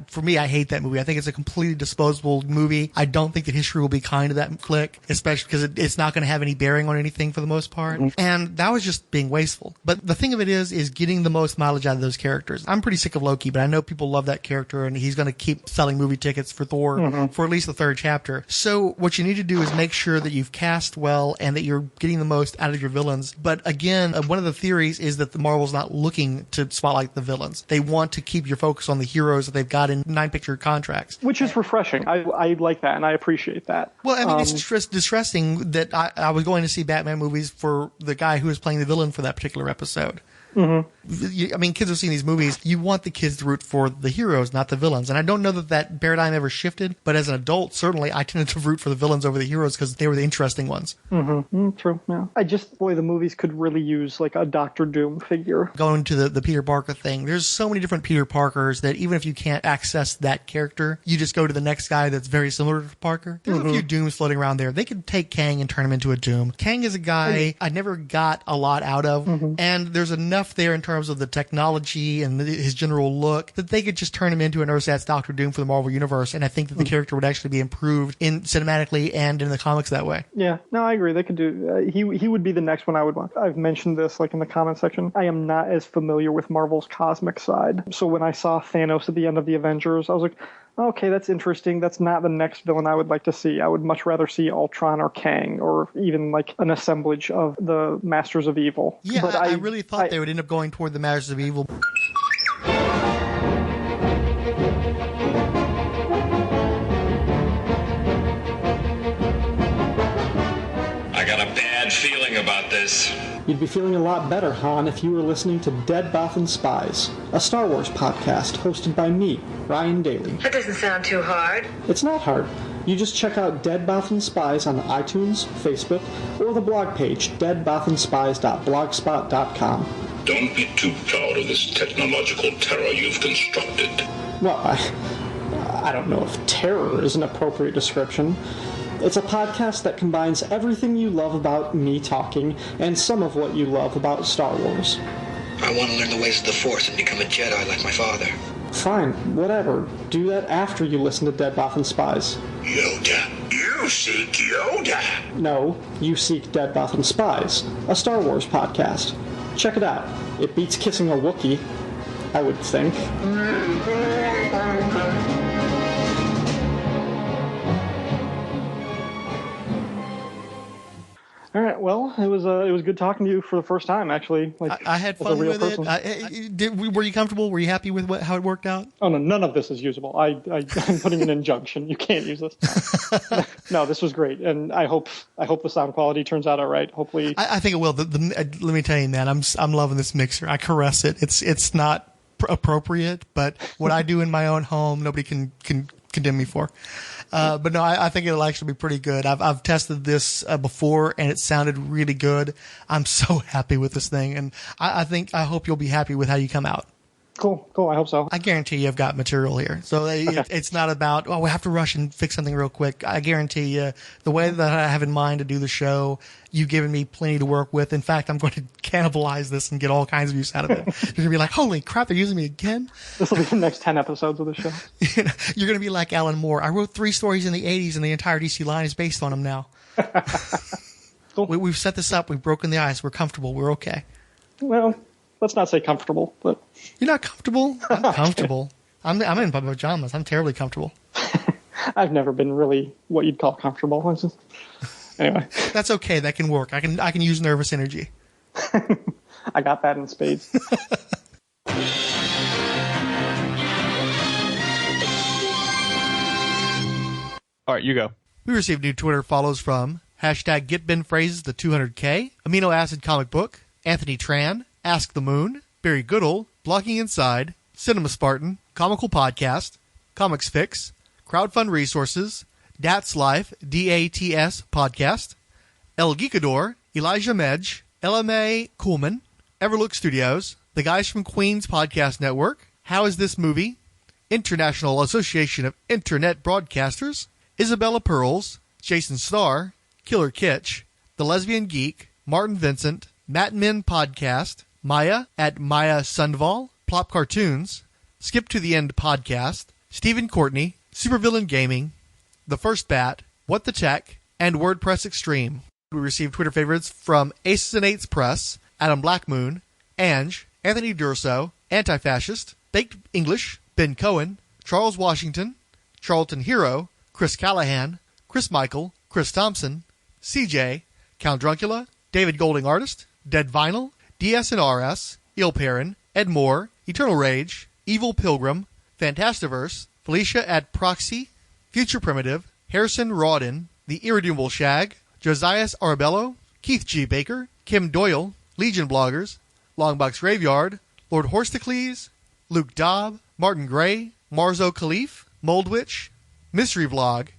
For me, I hate that movie. I think it's a completely disposable movie. I don't think that history will be kind to that flick, especially because it's not going to have any bearing on anything for the most part. And that was just being wasteful. But the thing of it is getting the most mileage out of those characters. I'm pretty sick of Loki, but I know people love that character, and he's going to keep selling movie tickets for Thor for at least the third chapter. So what you need to do is make sure that you've cast well and that you're getting the most out of your villains. But again, one of the theories is that the Marvel's not looking to spotlight the villains. They want to keep your focus on the heroes that they've got in 9-picture contracts.
Which is refreshing. I like that, and I appreciate that.
Well, I mean, it's distressing that I was going to see Batman movies for the guy who was playing the villain for that particular episode. I mean, kids have seen these movies. You want the kids to root for the heroes, not the villains. And I don't know that paradigm ever shifted, but as an adult, certainly I tended to root for the villains over the heroes because they were the interesting ones.
True, yeah. The movies could really use like a Doctor Doom figure.
Going to the Peter Parker thing, there's so many different Peter Parkers that even if you can't access that character, you just go to the next guy that's very similar to Parker. There's a few Dooms floating around there. They could take Kang and turn him into a Doom. Kang is a guy I never got a lot out of, and there's enough there in terms of the technology and his general look that they could just turn him into an ersatz Doctor Doom for the Marvel Universe, and I think that the character would actually be improved in cinematically and in the comics that way.
Yeah, no, I agree. They could do. He would be the next one I would want. I've mentioned this like in the comment section. I am not as familiar with Marvel's cosmic side, so when I saw Thanos at the end of the Avengers, I was like, okay, that's interesting. That's not the next villain I would like to see. I would much rather see Ultron or Kang, or even like an assemblage of the Masters of Evil.
Yeah, but I really thought they would end up going toward the Masters of Evil.
I got a bad feeling about this.
You'd be feeling a lot better, Han, if you were listening to Dead Bothan Spies, a Star Wars podcast hosted by me, Ryan Daly.
That doesn't sound too hard.
It's not hard. You just check out Dead Bothan Spies on iTunes, Facebook, or the blog page, deadbothanspies.blogspot.com.
Don't be too proud of this technological terror you've constructed.
Well, I don't know if terror is an appropriate description. It's a podcast that combines everything you love about me talking and some of what you love about Star Wars.
I want to learn the ways of the Force and become a Jedi like my father.
Fine, whatever. Do that after you listen to Dead Bothan Spies.
Yoda. You seek Yoda.
No, you seek Dead Bothan Spies, a Star Wars podcast. Check it out. It beats kissing a Wookiee, I would think.
All right. Well, it was good talking to you for the first time. Actually,
I had fun with it. Were you comfortable? Were you happy with how it worked out?
Oh no, none of this is usable. I'm putting an injunction. You can't use this. No, this was great, and I hope the sound quality turns out all right. Hopefully,
I think it will. Let me tell you, man, I'm loving this mixer. I caress it. It's not appropriate, but what I do in my own home, nobody can condemn me for. But no, I think it'll actually be pretty good. I've tested this before, and it sounded really good. I'm so happy with this thing, and I hope you'll be happy with how you come out.
Cool. I hope so.
I guarantee you I've got material here. So it's not about, we have to rush and fix something real quick. I guarantee you the way that I have in mind to do the show, you've given me plenty to work with. In fact, I'm going to cannibalize this and get all kinds of use out of it. You're going to be like, holy crap, they're using me again?
This will be the next 10 episodes of the show.
You're going to be like Alan Moore. I wrote 3 stories in the 80s, and the entire DC line is based on them now.
Cool.
We've set this up. We've broken the ice. We're comfortable. We're okay.
Well, let's not say comfortable, but
you're not comfortable. I'm comfortable. I'm in my pajamas. I'm terribly comfortable.
I've never been really what you'd call comfortable. Anyway,
that's okay. That can work. I can use nervous energy.
I got that in spades.
All right, you go.
We received new Twitter follows from #GetBenPhrases the 200K, Amino Acid Comic Book, Anthony Tran, Ask the Moon, Barry Goodall, Blocking Inside, Cinema Spartan, Comical Podcast, Comics Fix, Crowdfund Resources, Dat's Life, DATS Podcast, El Geekador, Elijah Medj, LMA Coolman, Everlook Studios, The Guys from Queens Podcast Network, How Is This Movie, International Association of Internet Broadcasters, Isabella Pearls, Jason Starr, Killer Kitsch, The Lesbian Geek, Martin Vincent, Matt Min Podcast, Maya at Maya Sundval, Plop Cartoons, Skip to the End podcast, Stephen Courtney, Supervillain Gaming, The First Bat, What the Tech, and WordPress Extreme. We received Twitter favorites from Aces and Eights Press, Adam Blackmoon, Ange, Anthony Durso, Anti-Fascist, Baked English, Ben Cohen, Charles Washington, Charlton Hero, Chris Callahan, Chris Michael, Chris Thompson, CJ, Count Drunkula, David Golding Artist, Dead Vinyl, DS and RS, Il Perrin, Ed Moore, Eternal Rage, Evil Pilgrim, Fantastiverse, Felicia at Proxy, Future Primitive, Harrison Rawdon, The Irredeemable Shag, Josias Arbello, Keith G. Baker, Kim Doyle, Legion Bloggers, Longbox Graveyard, Lord Horstocles, Luke Dobb, Martin Gray, Marzo Khalif, Moldwitch, Mystery Vlog,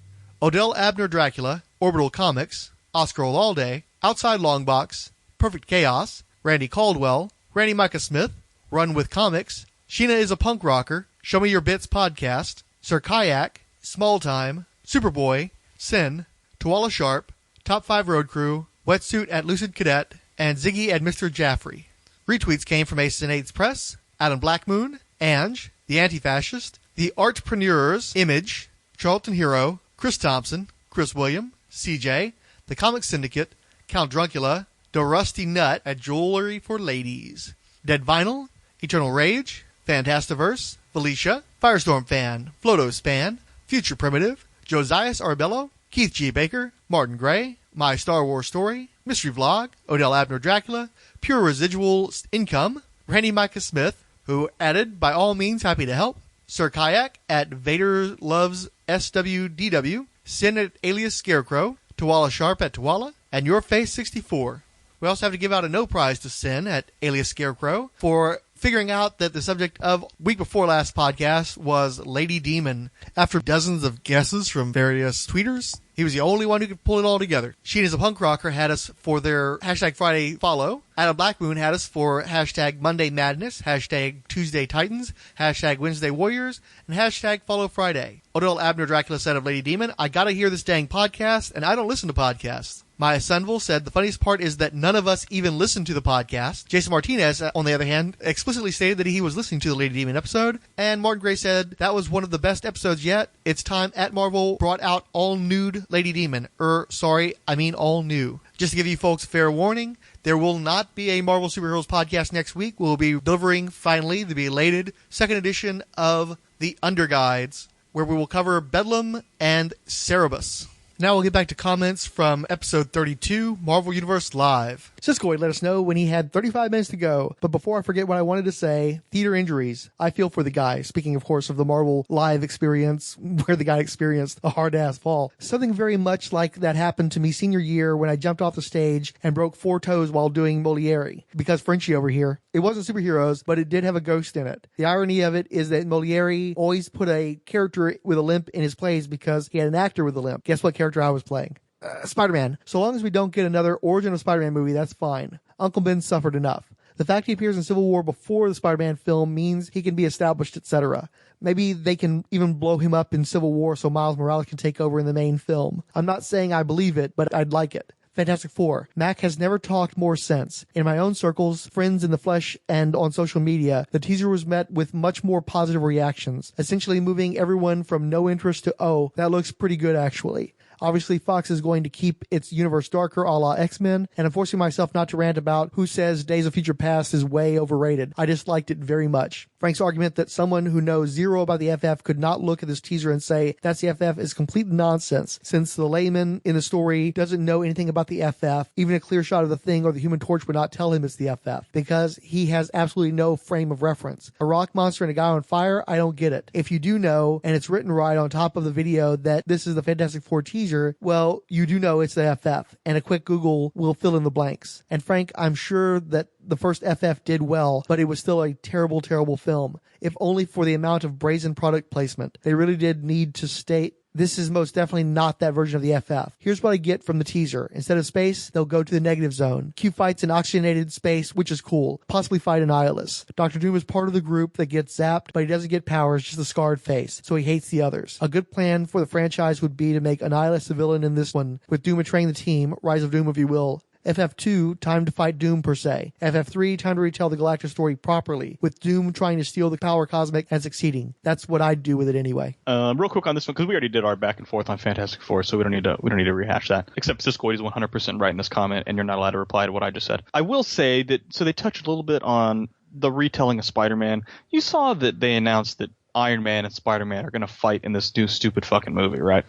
Odell Abner Dracula, Orbital Comics, Oscar Olalde, Outside Longbox, Perfect Chaos, Randy Caldwell, Randy Micah Smith, Run with Comics, Sheena is a Punk Rocker, Show Me Your Bits Podcast, Sir Kayak, Small Time, Superboy, Sin, Tuala Sharp, Top 5 Road Crew, Wetsuit at Lucid Cadet, and Ziggy at Mr. Jaffrey. Retweets came from Aces and Eights Press, Adam Blackmoon, Ange, The Anti-Fascist, The Artpreneurs, Image, Charlton Hero, Chris Thompson, Chris William, CJ, The Comic Syndicate, Count Drunkula, The Rusty Nut at Jewelry for Ladies, Dead Vinyl, Eternal Rage, Fantastiverse, Felicia, Firestorm Fan, Floto Span, Future Primitive, Josias Arbello, Keith G. Baker, Martin Gray, My Star Wars Story, Mystery Vlog, Odell Abner Dracula, Pure Residual Income, Randy Micah Smith, who added, by all means, happy to help, Sir Kayak at Vader Loves SWDW, Sin at Alias Scarecrow, Tuala Sharp at Tuala, and Your Face 64. We also have to give out a no prize to Sin at Alias Scarecrow for figuring out that the subject of week before last podcast was Lady Demon. After dozens of guesses from various tweeters, he was the only one who could pull it all together. Sheen is a Punk Rocker had us for their hashtag Friday follow. Adam Blackmoon had us for hashtag Monday Madness, hashtag Tuesday Titans, hashtag Wednesday Warriors, and hashtag Follow Friday. Odell Abner Dracula said of Lady Demon, I gotta hear this dang podcast, and I don't listen to podcasts. Maya Sunville said, the funniest part is that none of us even listen to the podcast. Jason Martinez, on the other hand, explicitly stated that he was listening to the Lady Demon episode. And Martin Gray said, that was one of the best episodes yet. It's time at Marvel brought out all nude Lady Demon. All new. Just to give you folks fair warning, there will not be a Marvel Superheroes podcast next week. We'll be delivering, finally, the belated second edition of The Underguides, where we will cover Bedlam and Cerebus. Now we'll get back to comments from episode 32, Marvel Universe Live. Siskoid let us know when he had 35 minutes to go. But before I forget what I wanted to say, theater injuries. I feel for the guy. Speaking, of course, of the Marvel Live experience, where the guy experienced a hard-ass fall. Something very much like that happened to me senior year when I jumped off the stage and broke 4 toes while doing Moliere. Because Frenchie over here, it wasn't superheroes, but it did have a ghost in it. The irony of it is that Moliere always put a character with a limp in his plays because he had an actor with a limp. Guess what character I was playing? Spider-Man. So long as we don't get another Origin of Spider-Man movie, that's fine. Uncle Ben suffered enough. The fact he appears in Civil War before the Spider-Man film means he can be established, etc. Maybe they can even blow him up in Civil War so Miles Morales can take over in the main film. I'm not saying I believe it, but I'd like it. Fantastic Four. Mac has never talked more sense. In my own circles, friends in the flesh, and on social media, the teaser was met with much more positive reactions, essentially moving everyone from no interest to, oh, that looks pretty good actually. Obviously, Fox is going to keep its universe darker a la X-Men, and I'm forcing myself not to rant about who says Days of Future Past is way overrated. I just liked it very much. Frank's argument that someone who knows zero about the FF could not look at this teaser and say that's the FF is complete nonsense, since the layman in the story doesn't know anything about the FF. Even a clear shot of the Thing or the Human Torch would not tell him it's the FF, because he has absolutely no frame of reference. A rock monster and a guy on fire? I don't get it. If you do know, and it's written right on top of the video that this is the Fantastic Four teaser, well, you do know it's the FF, and a quick Google will fill in the blanks. And Frank, I'm sure that the first FF did well, but it was still a terrible, terrible film. If only for the amount of brazen product placement. They really did need to state this is most definitely not that version of the FF. Here's what I get from the teaser. Instead of space, they'll go to the negative zone. Q fights in oxygenated space, which is cool. Possibly fight Annihilus. Dr. Doom is part of the group that gets zapped, but he doesn't get powers, just a scarred face. So he hates the others. A good plan for the franchise would be to make Annihilus the villain in this one, with Doom betraying the team, Rise of Doom if you will, FF2, time to fight Doom per se. FF3, time to retell the Galactus story properly, with Doom trying to steal the power cosmic and succeeding. That's what I'd do with it anyway.
Real quick on this one, because we already did our back and forth on Fantastic Four, so we don't need to rehash that. Except Siskoid is 100% right in this comment, and you're not allowed to reply to what I just said. I will say that, so they touched a little bit on the retelling of Spider-Man. You saw that they announced that Iron Man and Spider-Man are going to fight in this new stupid fucking movie, right?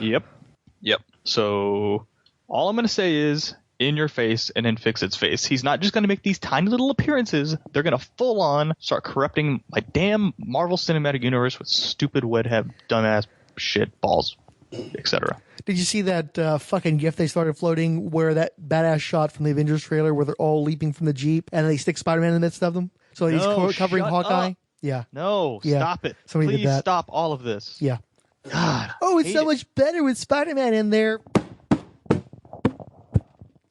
Yep. So all I'm going to say is, in your face and in Fix-It's face. He's not just going to make these tiny little appearances. They're going to full on start corrupting my damn Marvel Cinematic Universe with stupid wedhead, dumbass shit, balls, etc.
Did you see that fucking gif they started floating where that badass shot from the Avengers trailer where they're all leaping from the Jeep and they stick Spider-Man in the midst of them? So he's covering Hawkeye?
Up.
Yeah.
No,
yeah.
Stop it.
Somebody
Please
did that.
stop all of this.
Yeah.
God.
Oh, it's so much better with Spider-Man in there.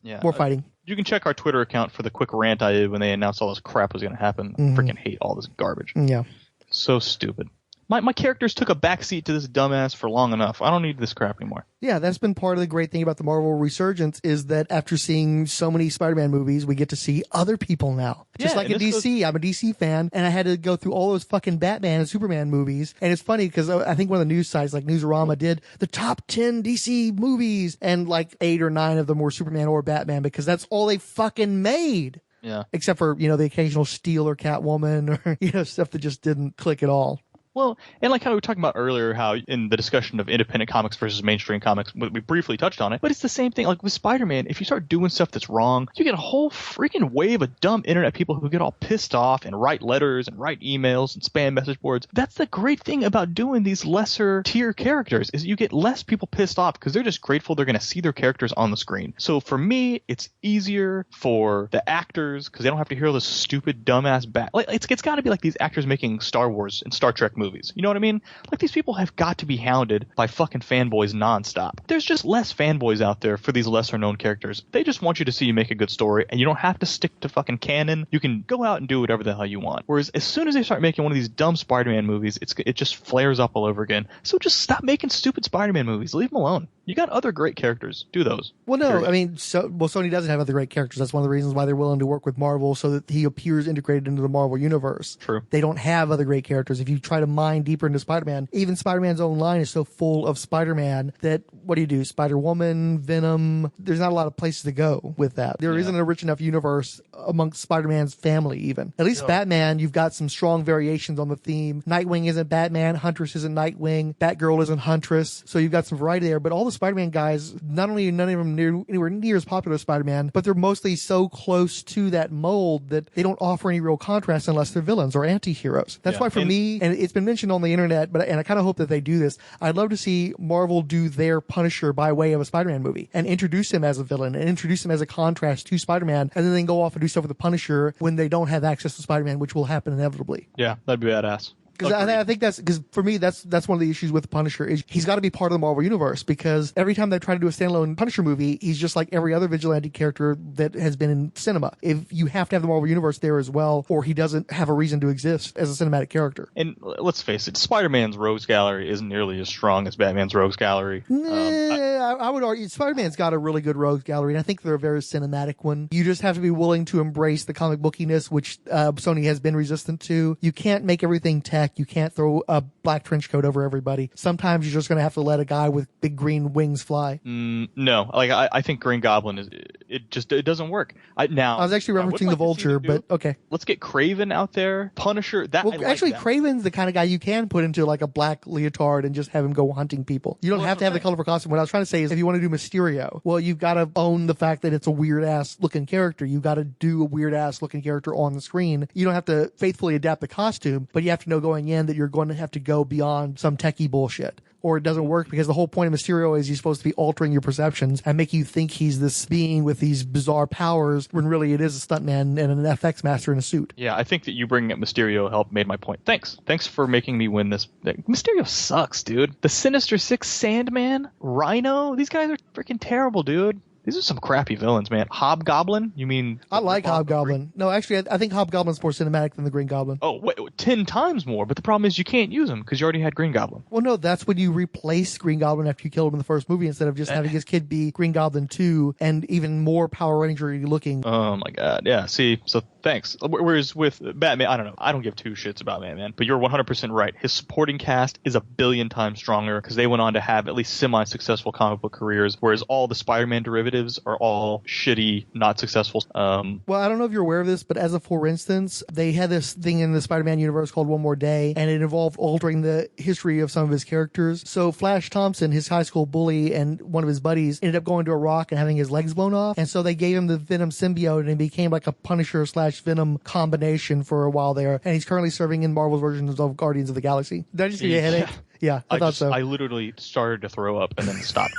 Yeah.
More fighting.
You can check our Twitter account for the quick rant I did when they announced all this crap was going to happen. Freaking hate all this garbage.
Yeah.
So stupid. My characters took a backseat to this dumbass for long enough. I don't need this crap anymore.
Yeah, that's been part of the great thing about the Marvel resurgence is that after seeing so many Spider-Man movies, we get to see other people now. Just like in DC. I'm a DC fan, and I had to go through all those fucking Batman and Superman movies. And it's funny because I think one of the news sites like Newsarama did the top 10 DC movies, and like 8 or 9 of them were Superman or Batman because that's all they fucking made.
Yeah.
Except for, the occasional Steel or Catwoman or, stuff that just didn't click at all.
Well, and like how we were talking about earlier, how in the discussion of independent comics versus mainstream comics, we briefly touched on it, but it's the same thing. Like with Spider-Man, if you start doing stuff that's wrong, you get a whole freaking wave of dumb internet people who get all pissed off and write letters and write emails and spam message boards. That's the great thing about doing these lesser tier characters is you get less people pissed off because they're just grateful they're going to see their characters on the screen. So for me, it's easier for the actors because they don't have to hear all this stupid dumbass it's got to be like these actors making Star Wars and Star Trek movies. You know what I mean? Like these people have got to be hounded by fucking fanboys nonstop. There's just less fanboys out there for these lesser known characters. They just want you to see you make a good story and you don't have to stick to fucking canon. You can go out and do whatever the hell you want. Whereas as soon as they start making one of these dumb Spider-Man movies, it just flares up all over again. So just stop making stupid Spider-Man movies. Leave them alone. You got other great characters. Do those.
Well, no, I mean, Sony doesn't have other great characters. That's one of the reasons why they're willing to work with Marvel so that he appears integrated into the Marvel universe.
True.
They don't have other great characters. If you try to mine deeper into Spider-Man, even Spider-Man's own line is so full of Spider-Man that what do you do? Spider-Woman, Venom, there's not a lot of places to go with that. There isn't a rich enough universe amongst Spider-Man's family even. At least Batman, you've got some strong variations on the theme. Nightwing isn't Batman, Huntress isn't Nightwing, Batgirl isn't Huntress, so you've got some variety there. But all the Spider-Man guys, not only none of them anywhere near as popular as Spider-Man, but they're mostly so close to that mold that they don't offer any real contrast unless they're villains or anti-heroes. That's why for me, and it's been mentioned on the internet, and I kind of hope that they do this, I'd love to see Marvel do their Punisher by way of a Spider-Man movie and introduce him as a villain and introduce him as a contrast to Spider-Man, and then they go off and do stuff with the Punisher when they don't have access to Spider-Man, which will happen inevitably.
Yeah, that'd be badass.
Because I think because for me, that's one of the issues with the Punisher is he's got to be part of the Marvel universe because every time they try to do a standalone Punisher movie, he's just like every other vigilante character that has been in cinema. If you have to have the Marvel universe there as well, or he doesn't have a reason to exist as a cinematic character.
And let's face it, Spider-Man's rogues gallery isn't nearly as strong as Batman's rogues gallery.
I would argue Spider-Man's got a really good rogues gallery, and I think they're a very cinematic one. You just have to be willing to embrace the comic bookiness, which Sony has been resistant to. You can't make everything tech. You can't throw a black trench coat over everybody. Sometimes you're just going to have to let a guy with big green wings fly.
No, like I think Green Goblin it doesn't work. I was
actually referencing the Vulture, but okay.
Let's get Kraven out there. Punisher.
Kraven's the kind of guy you can put into like a black leotard and just have him go hunting people. You don't have to have the colorful costume. What I was trying to say is if you want to do Mysterio, well, you've got to own the fact that it's a weird ass looking character. You've got to do a weird ass looking character on the screen. You don't have to faithfully adapt the costume, but you have to know going in that you're going to have to go beyond some techie bullshit. Or it doesn't work because the whole point of Mysterio is he's supposed to be altering your perceptions and make you think he's this being with these bizarre powers when really it is a stuntman and an FX master in a suit.
Yeah, I think that you bringing up Mysterio made my point. Thanks for making me win this. Mysterio sucks, dude. The Sinister Six, Sandman, Rhino, these guys are freaking terrible, dude. These are some crappy villains, man. Hobgoblin? You mean...
I like Hobgoblin. No, actually, I think Hobgoblin's more cinematic than the Green Goblin.
Oh, wait, 10 times more, but the problem is you can't use him because you already had Green Goblin.
Well, no, that's when you replace Green Goblin after you killed him in the first movie instead of just having his kid be Green Goblin 2 and even more Power Ranger looking.
Oh, my God. Yeah, see, so thanks. Whereas with Batman, I don't know. I don't give two shits about Batman, but you're 100% right. His supporting cast is a billion times stronger because they went on to have at least semi-successful comic book careers, whereas all the Spider-Man derivatives are all shitty, not successful.
Well, I don't know if you're aware of this, but as a for instance, they had this thing in the Spider-Man universe called One More Day, and it involved altering the history of some of his characters. So Flash Thompson, his high school bully, and one of his buddies ended up going to a rock and having his legs blown off, and so they gave him the Venom symbiote, and it became like a Punisher/Venom combination for a while there, and he's currently serving in Marvel's versions of Guardians of the Galaxy. Did I just give you a headache? Yeah, I thought so.
I literally started to throw up and then stopped.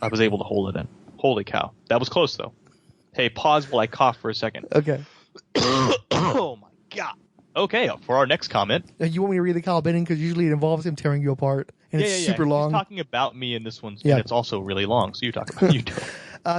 I was able to hold it in. Holy cow. That was close, though. Hey, pause while I cough for a second.
Okay.
Oh, my God. Okay, for our next comment.
You want me to read the Kyle Benning? Because usually it involves him tearing you apart, and it's super long.
He's talking about me in this one, and it's also really long, so you talk about you do.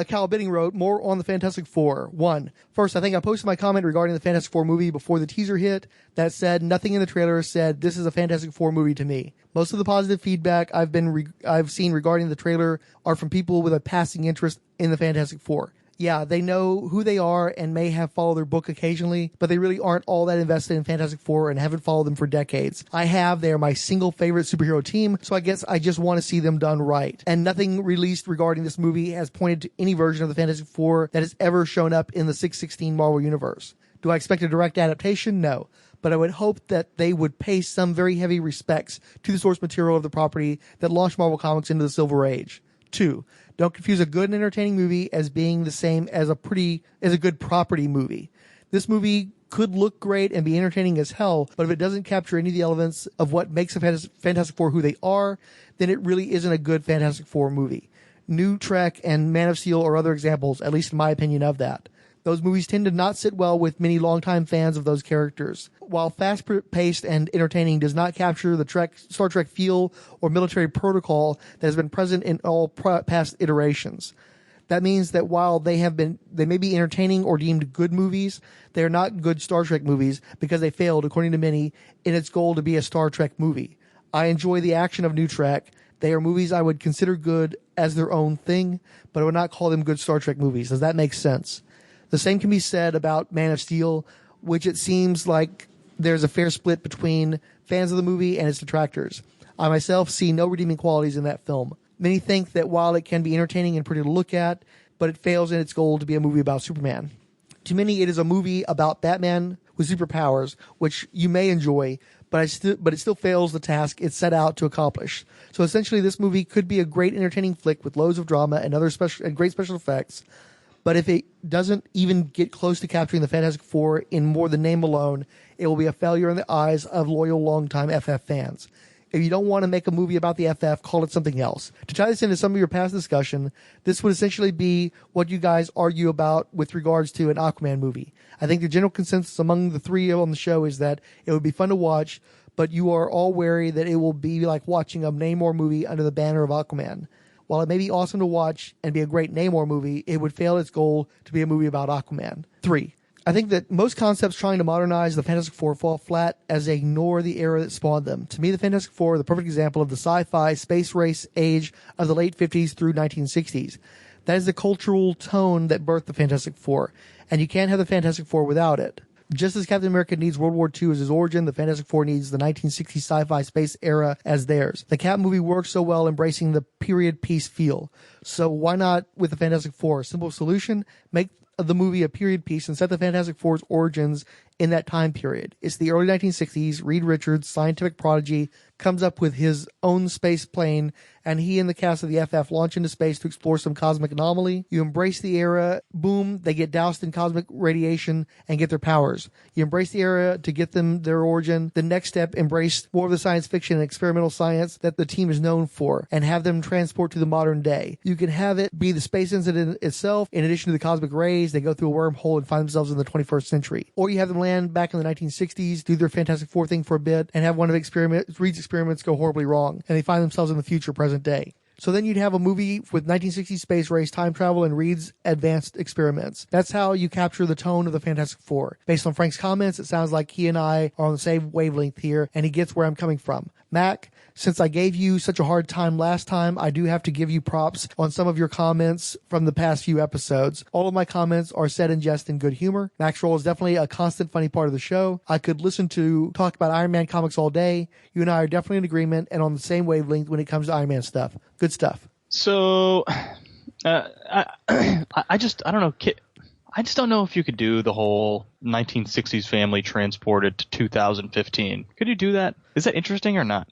Kyle Benning wrote, more on the Fantastic Four. 1. First, I think I posted my comment regarding the Fantastic Four movie before the teaser hit. That said, nothing in the trailer said this is a Fantastic Four movie to me. Most of the positive feedback I've seen regarding the trailer are from people with a passing interest in the Fantastic Four. Yeah, they know who they are and may have followed their book occasionally, but they really aren't all that invested in Fantastic Four and haven't followed them for decades. I have. They are my single favorite superhero team, so I guess I just want to see them done right. And nothing released regarding this movie has pointed to any version of the Fantastic Four that has ever shown up in the 616 Marvel Universe. Do I expect a direct adaptation? No. But I would hope that they would pay some very heavy respects to the source material of the property that launched Marvel Comics into the Silver Age. 2. Don't confuse a good and entertaining movie as being the same as a good property movie. This movie could look great and be entertaining as hell, but if it doesn't capture any of the elements of what makes a Fantastic Four who they are, then it really isn't a good Fantastic Four movie. New Trek and Man of Steel are other examples, at least in my opinion, of that. Those movies tend to not sit well with many longtime fans of those characters. While fast-paced and entertaining does not capture the Star Trek feel or military protocol that has been present in all past iterations. That means that while they may be entertaining or deemed good movies, they are not good Star Trek movies because they failed, according to many, in its goal to be a Star Trek movie. I enjoy the action of New Trek. They are movies I would consider good as their own thing, but I would not call them good Star Trek movies. Does that make sense? The same can be said about Man of Steel, which it seems like there's a fair split between fans of the movie and its detractors. I myself see no redeeming qualities in that film. Many think that while it can be entertaining and pretty to look at, but it fails in its goal to be a movie about Superman. To many, it is a movie about Batman with superpowers, which you may enjoy, but it still fails the task it set out to accomplish. So essentially, this movie could be a great entertaining flick with loads of drama and great special effects, but if it doesn't even get close to capturing the Fantastic Four in more than name alone, it will be a failure in the eyes of loyal, longtime FF fans. If you don't want to make a movie about the FF, call it something else. To tie this into some of your past discussion, this would essentially be what you guys argue about with regards to an Aquaman movie. I think the general consensus among the three on the show is that it would be fun to watch, but you are all wary that it will be like watching a Namor movie under the banner of Aquaman. While it may be awesome to watch and be a great Namor movie, it would fail its goal to be a movie about Aquaman. 3. I think that most concepts trying to modernize the Fantastic Four fall flat as they ignore the era that spawned them. To me, the Fantastic Four are the perfect example of the sci-fi space race age of the late 50s through 1960s. That is the cultural tone that birthed the Fantastic Four, and you can't have the Fantastic Four without it. Just as Captain America needs World War II as his origin, the Fantastic Four needs the 1960s sci-fi space era as theirs. The Cap movie works so well embracing the period piece feel. So why not with the Fantastic Four? Simple solution, make the movie a period piece and set the Fantastic Four's origins in that time period. It's the early 1960s. Reed Richards, scientific prodigy, comes up with his own space plane, and he and the cast of the FF launch into space to explore some cosmic anomaly. You embrace the era, boom, they get doused in cosmic radiation and get their powers. You embrace the era to get them their origin. The next step, embrace more of the science fiction and experimental science that the team is known for, and have them transport to the modern day. You can have it be the space incident itself, in addition to the cosmic rays, they go through a wormhole and find themselves in the 21st century. Or you have them land back in the 1960s, do their Fantastic Four thing for a bit, and have one of Reed's experiments go horribly wrong, and they find themselves in the future present day.
So then you'd have a movie with 1960s space race, time travel, and Reed's advanced experiments. That's how you capture the tone of the Fantastic Four. Based on Frank's comments, it sounds like he and I are on the same wavelength here, and he gets where I'm coming from. Mac, since I gave you such a hard time last time, I do have to give you props on some of your comments from the past few episodes. All of my comments are said in jest and good humor. Mac's role is definitely a constant funny part of the show. I could listen to talk about Iron Man comics all day. You and I are definitely in agreement and on the same wavelength when it comes to Iron Man stuff. Good stuff.
So, I just don't know. I just don't know if you could do the whole 1960s family transported to 2015. Could you do that? Is that interesting or not?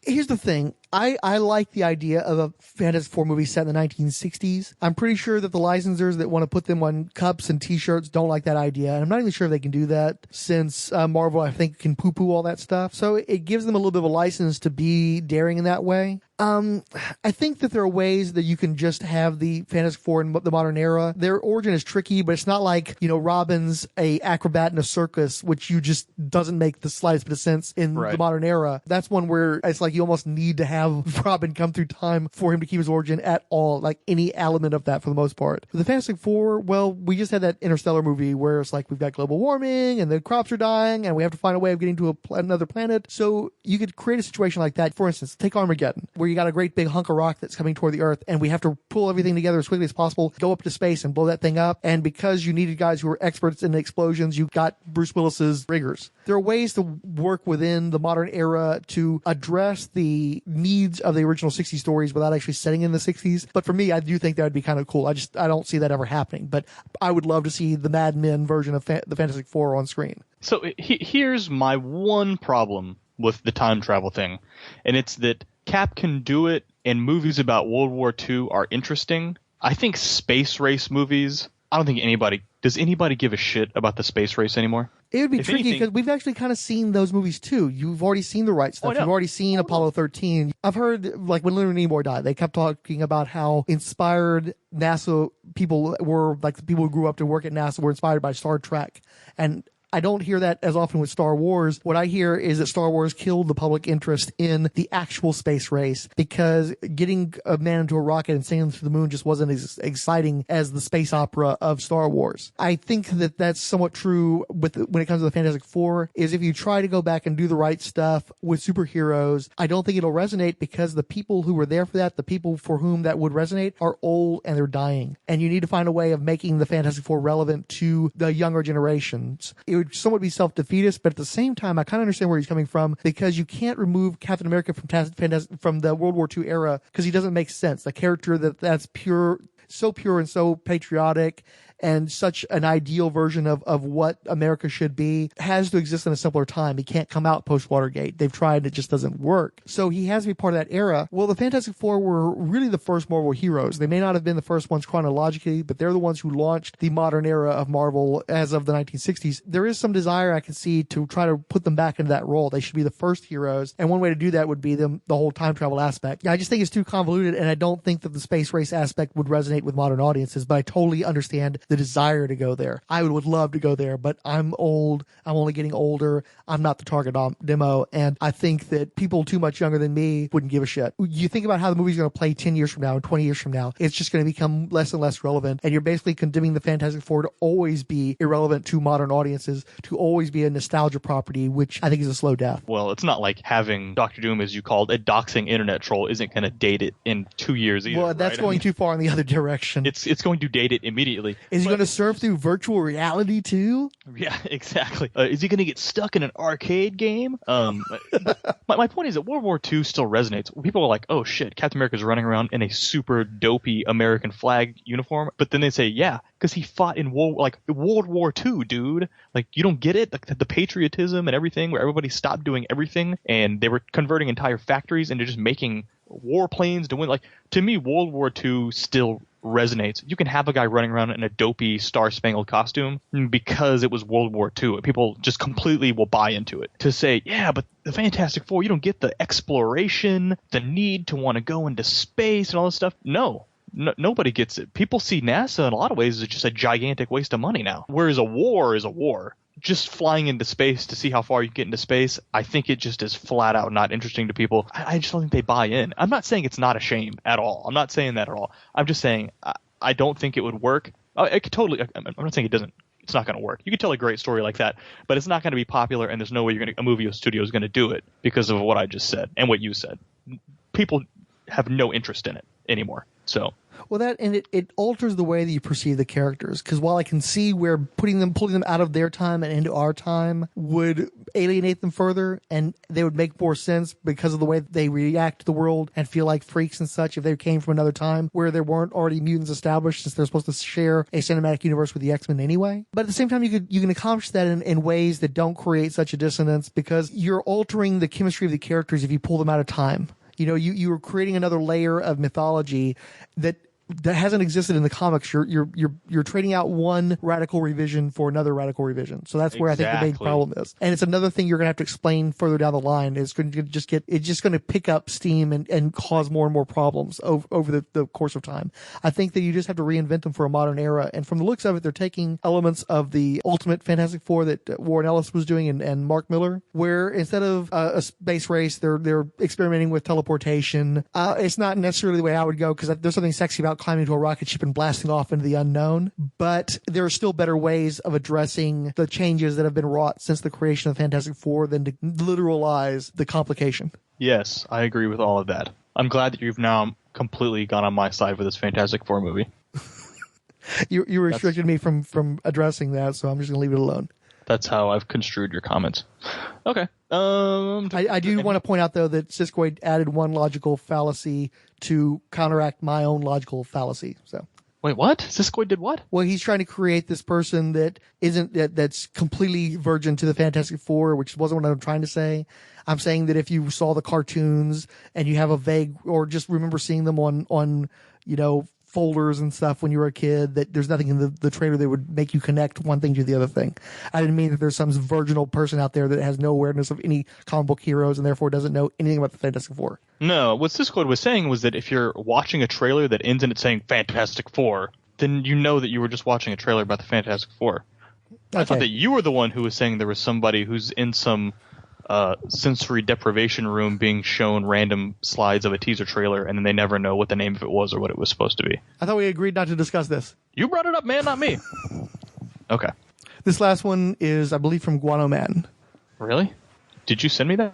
Here's the thing. I like the idea of a Fantastic Four movie set in the 1960s. I'm pretty sure that the licensors that want to put them on cups and t-shirts don't like that idea. And I'm not even sure if they can do that since Marvel, I think, can poo-poo all that stuff. So it gives them a little bit of a license to be daring in that way. I think that there are ways that you can just have the Fantastic Four in the modern era. Their origin is tricky, but it's not like, Robin's a acrobat in a circus, which you just doesn't make the slightest bit of sense in the modern era. That's one where it's like you almost need to have Robin come through time for him to keep his origin at all, like any element of that for the most part. The Fantastic Four, well, we just had that Interstellar movie where it's like we've got global warming and the crops are dying and we have to find a way of getting to another planet. So you could create a situation like that. For instance, take Armageddon, where you got a great big hunk of rock that's coming toward the Earth and we have to pull everything together as quickly as possible, go up to space and blow that thing up. And because you needed guys who were experts in explosions, you got Bruce Willis's riggers. There are ways to work within the modern era to address the needs of the original 60s stories without actually setting in the 60s. But for me, I do think that would be kind of cool. I don't see that ever happening. But I would love to see the Mad Men version of the Fantastic Four on screen.
So here's my one problem with the time travel thing. And it's that Cap can do it and movies about World War II are interesting. I think space race movies, I don't think does anybody give a shit about the space race anymore?
It would be tricky because we've actually kind of seen those movies too. You've already seen the right stuff. You've already seen Apollo 13. I've heard, like, when Leonard Nimoy died, they kept talking about how inspired NASA people were, like the people who grew up to work at NASA were inspired by Star Trek. And I don't hear that as often with Star Wars. What I hear is that Star Wars killed the public interest in the actual space race because getting a man into a rocket and sailing to the moon just wasn't as exciting as the space opera of Star Wars. I think that that's somewhat true when it comes to the Fantastic Four, is if you try to go back and do the right stuff with superheroes, I don't think it'll resonate because the people who were there for that, the people for whom that would resonate, are old and they're dying. And you need to find a way of making the Fantastic Four relevant to the younger generations. It would somewhat be self-defeatist, but at the same time, I kind of understand where he's coming from because you can't remove Captain America from the World War II era because he doesn't make sense. The character that's pure and so patriotic and such an ideal version of what America should be has to exist in a simpler time. He can't come out post-Watergate. They've tried, it just doesn't work. So he has to be part of that era. Well, the Fantastic Four were really the first Marvel heroes. They may not have been the first ones chronologically, but they're the ones who launched the modern era of Marvel as of the 1960s. There is some desire I can see to try to put them back into that role. They should be the first heroes. And one way to do that would be the whole time travel aspect. I just think it's too convoluted, and I don't think that the space race aspect would resonate with modern audiences, but I totally understand the desire to go there. I would love to go there, but I'm old. I'm only getting older. I'm not the target demo, and I think that people too much younger than me wouldn't give a shit. You think about how the movie's going to play 10 years from now and 20 years from now, it's just going to become less and less relevant, and you're basically condemning the Fantastic Four to always be irrelevant to modern audiences, to always be a nostalgia property, which I think is a slow death.
Well, it's not like having Dr. Doom, as you called, a doxing internet troll isn't going to date it in 2 years either.
Well, that's
right?
going too far in the other direction.
It's going to date it immediately.
Is he going to surf through virtual reality too?
Yeah, exactly. Is he going to get stuck in an arcade game? My point is that World War II still resonates. People are like, oh shit, Captain America's running around in a super dopey American flag uniform. But then they say, yeah, because he fought in World War II, dude. Like, you don't get it? Like, the patriotism and everything, where everybody stopped doing everything and they were converting entire factories into just making warplanes to win. Like, to me, World War II still resonates. You can have a guy running around in a dopey star-spangled costume because it was World War II. People just completely will buy into it. To say, yeah, but the Fantastic Four, you don't get the exploration, the need to want to go into space and all this stuff. No, nobody gets it. People see NASA in a lot of ways as just a gigantic waste of money now. Whereas a war is a war. just flying into space to see how far you get into space, I think it just is flat out not interesting to people. I just don't think they buy in. I'm not saying it's not a shame at all. I'm not saying that at all. I'm just saying I don't think it would work. It could totally. I'm not saying it doesn't. It's not going to work. You could tell a great story like that, but it's not going to be popular, and there's no way a movie studio is going to do it because of what I just said and what you said. People have no interest in it anymore. So.
Well, it alters the way that you perceive the characters. Because while I can see where pulling them out of their time and into our time would alienate them further, and they would make more sense because of the way they react to the world and feel like freaks and such if they came from another time where there weren't already mutants established, since they're supposed to share a cinematic universe with the X-Men anyway. But at the same time, you can accomplish that in ways that don't create such a dissonance, because you're altering the chemistry of the characters if you pull them out of time. You know, you're creating another layer of mythology that hasn't existed in the comics. You're trading out one radical revision for another radical revision. So that's where I think the big problem is. And it's another thing you're going to have to explain further down the line. It's going to just going to pick up steam and cause more and more problems over the course of time. I think that you just have to reinvent them for a modern era. And from the looks of it, they're taking elements of the Ultimate Fantastic Four that Warren Ellis was doing and Mark Miller, where instead of a space race, they're experimenting with teleportation. It's not necessarily the way I would go, because there's something sexy about climbing into a rocket ship and blasting off into the unknown, but there are still better ways of addressing the changes that have been wrought since the creation of Fantastic Four than to literalize the complication.
Yes, I agree with all of that. I'm glad that you've now completely gone on my side with this Fantastic Four movie.
You restricted me from addressing that, so I'm just going to leave it alone.
That's how I've construed your comments. Okay.
I do want to point out, though, that Siskoid added one logical fallacy to counteract my own logical fallacy. So.
Wait, what? Siskoid did what?
Well, he's trying to create this person that's completely virgin to the Fantastic Four, which wasn't what I'm trying to say. I'm saying that if you saw the cartoons and you have a vague, or just remember seeing them on folders and stuff when you were a kid, that there's nothing in the trailer that would make you connect one thing to the other thing. I didn't mean that there's some virginal person out there that has no awareness of any comic book heroes and therefore doesn't know anything about the Fantastic Four.
No, what Siskoid was saying was that if you're watching a trailer that ends in it saying Fantastic Four, then you know that you were just watching a trailer about the Fantastic Four. Okay. I thought that you were the one who was saying there was somebody who's in some sensory deprivation room being shown random slides of a teaser trailer, and then they never know what the name of it was or what it was supposed to be.
I thought we agreed not to discuss this.
You brought it up, man, not me. Okay.
This last one is, I believe, from Guano Man.
Really? Did you send me that?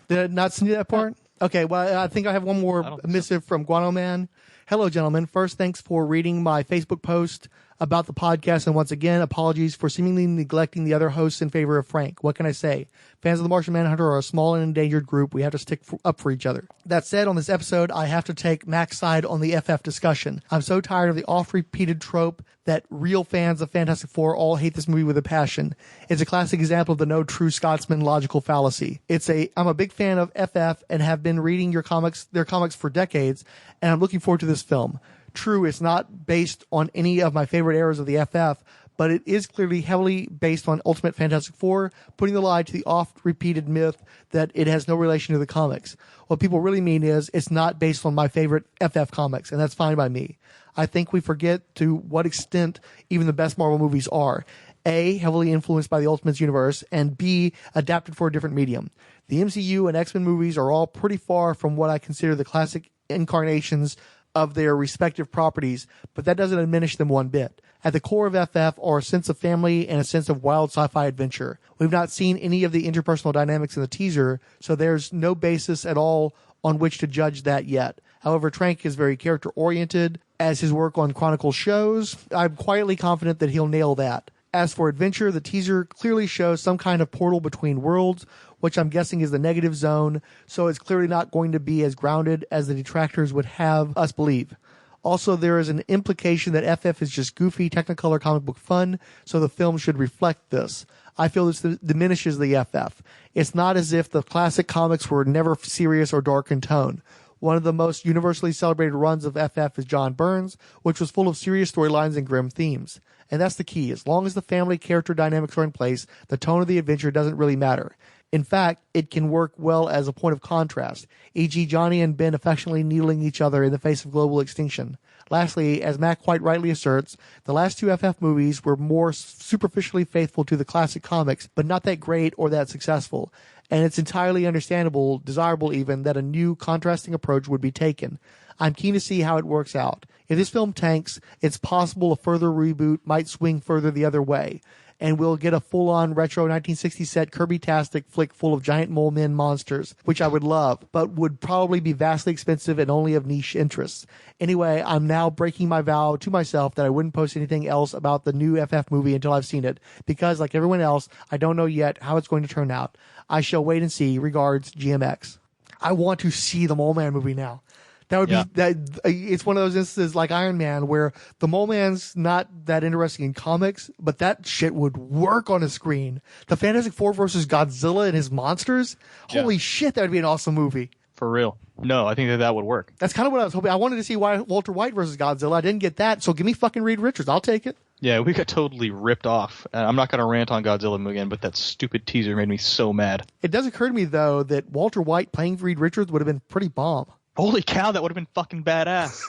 Did I not send you that part? Okay, well, I think I have one more missive from Guano Man. Hello, gentlemen. First, thanks for reading my Facebook post about the podcast, and once again, apologies for seemingly neglecting the other hosts in favor of Frank. What can I say? Fans of the Martian Manhunter are a small and endangered group. We have to stick up for each other. That said, on this episode, I have to take Mac's side on the FF discussion. I'm so tired of the oft-repeated trope that real fans of Fantastic Four all hate this movie with a passion. It's a classic example of the no true Scotsman logical fallacy. I'm a big fan of FF and have been reading their comics for decades, and I'm looking forward to this film. True, it's not based on any of my favorite eras of the FF, but it is clearly heavily based on Ultimate Fantastic Four, putting the lie to the oft-repeated myth that it has no relation to the comics. What people really mean is it's not based on my favorite FF comics, and that's fine by me. I think we forget to what extent even the best Marvel movies are. A, heavily influenced by the Ultimates universe, and B, adapted for a different medium. The MCU and X-Men movies are all pretty far from what I consider the classic incarnations of their respective properties, but that doesn't diminish them one bit. At the core of FF are a sense of family and a sense of wild sci-fi adventure. We've not seen any of the interpersonal dynamics in the teaser, so there's no basis at all on which to judge that yet. However, Trank is very character-oriented, as his work on Chronicle shows. I'm quietly confident that he'll nail that. As for adventure, the teaser clearly shows some kind of portal between worlds, which I'm guessing is the negative zone, so it's clearly not going to be as grounded as the detractors would have us believe. Also, there is an implication that FF is just goofy Technicolor comic book fun, so the film should reflect this. I feel this diminishes the FF. It's not as if the classic comics were never serious or dark in tone. One of the most universally celebrated runs of FF is John Byrne's, which was full of serious storylines and grim themes. And that's the key. As long as the family character dynamics are in place, the tone of the adventure doesn't really matter. In fact, it can work well as a point of contrast, e.g. Johnny and Ben affectionately needling each other in the face of global extinction. Lastly, as Matt quite rightly asserts, the last two FF movies were more superficially faithful to the classic comics, but not that great or that successful. And it's entirely understandable, desirable even, that a new contrasting approach would be taken. I'm keen to see how it works out. If this film tanks, it's possible a further reboot might swing further the other way, and we'll get a full-on retro 1960s set Kirby-tastic flick full of giant mole men monsters, which I would love, but would probably be vastly expensive and only of niche interests. Anyway, I'm now breaking my vow to myself that I wouldn't post anything else about the new FF movie until I've seen it, because, like everyone else, I don't know yet how it's going to turn out. I shall wait and see. Regards, GMX. I want to see the Mole Man movie now. That would be that. It's one of those instances like Iron Man where the Mole Man's not that interesting in comics, but that shit would work on a screen. The Fantastic Four versus Godzilla and his monsters. Holy shit, that would be an awesome movie.
For real. No, I think that would work.
That's kind of what I was hoping. I wanted to see Walter White versus Godzilla. I didn't get that, so give me fucking Reed Richards. I'll take it.
Yeah, we got totally ripped off. I'm not going to rant on Godzilla again, but that stupid teaser made me so mad.
It does occur to me, though, that Walter White playing Reed Richards would have been pretty bomb.
Holy cow, that would have been fucking badass.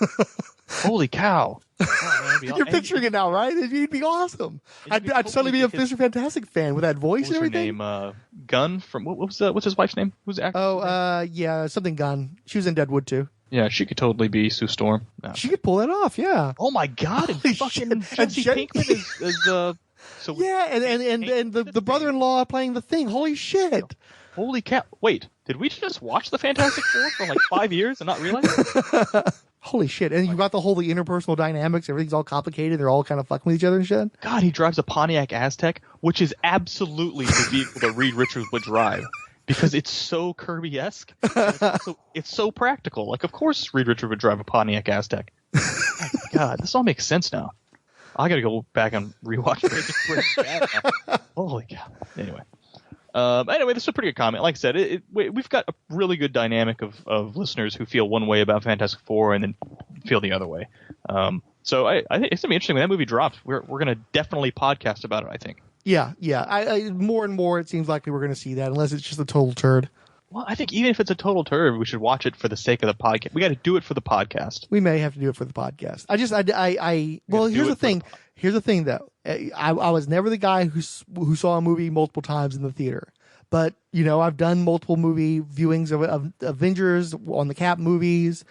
Holy cow. Oh, man,
you're picturing it now, right? It'd be awesome. I'd suddenly be a Mr. Fantastic fan with that voice and everything.
What was her name? Gunn from what's his wife's name? Who's the actor?
Yeah, something Gunn. She was in Deadwood too.
Yeah, she could totally be Sue Storm. No.
She could pull that off. Yeah.
Oh my god! And fucking Jesse Pinkman is so
yeah, and the brother-in-law playing the Thing. Holy shit!
Holy cow! Wait, did we just watch the Fantastic Four for like 5 years and not realize it?
Holy shit. And you got the whole interpersonal dynamics. Everything's all complicated. They're all kind of fucking with each other and shit.
God, he drives a Pontiac Aztec, which is absolutely the vehicle that Reed Richards would drive. Because it's so Kirby-esque. It's so practical. Like, of course Reed Richards would drive a Pontiac Aztec. My God, this all makes sense now. I gotta go back and rewatch Breaking Bad. Holy cow. Anyway, this is a pretty good comment. Like I said, we've got a really good dynamic of listeners who feel one way about Fantastic Four and then feel the other way. So I think it's going to be interesting when that movie drops. We're going to definitely podcast about it, I think.
Yeah. I more and more it seems likely we're going to see that, unless it's just a total turd.
Well, I think even if it's a total turd, we should watch it for the sake of the podcast. We got to do it for the podcast.
We may have to do it for the podcast. Well, here's the thing. Here's the thing, though. I was never the guy who saw a movie multiple times in the theater. But, I've done multiple movie viewings of Avengers on the Cap movies.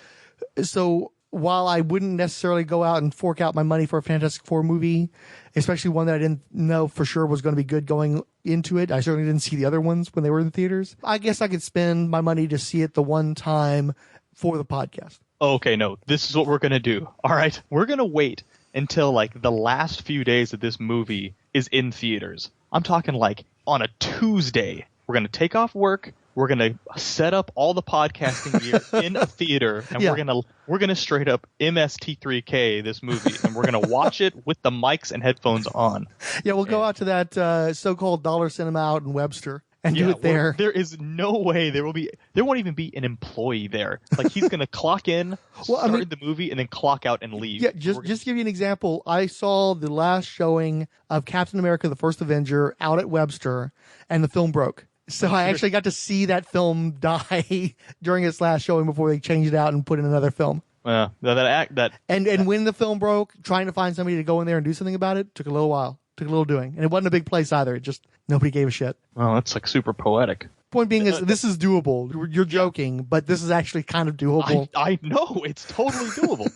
So while I wouldn't necessarily go out and fork out my money for a Fantastic Four movie, especially one that I didn't know for sure was going to be good going into it, I certainly didn't see the other ones when they were in the theaters. I guess I could spend my money to see it the one time for the podcast.
Okay, no, this is what we're going to do. All right, we're going to wait until like the last few days that this movie is in theaters. I'm talking like on a Tuesday. We're going to take off work. We're going to set up all the podcasting gear in a theater, and we're going to straight up MST3K this movie, and we're going to watch it with the mics and headphones on.
Yeah, we'll go out to that so-called Dollar Cinema out in Webster and do it there.
There is no way there won't even be an employee there. Like, he's going to clock in, start the movie, and then clock out and leave.
Yeah, just to give you an example, I saw the last showing of Captain America: The First Avenger out at Webster, and the film broke. So I actually got to see that film die during its last showing before they changed it out and put in another film.
And
when the film broke, trying to find somebody to go in there and do something about it took a little while. Took a little doing. And it wasn't a big place either. It just, nobody gave a shit.
Well, that's like super poetic.
Point being is, this is doable. You're joking, but this is actually kind of doable.
I know. It's totally doable.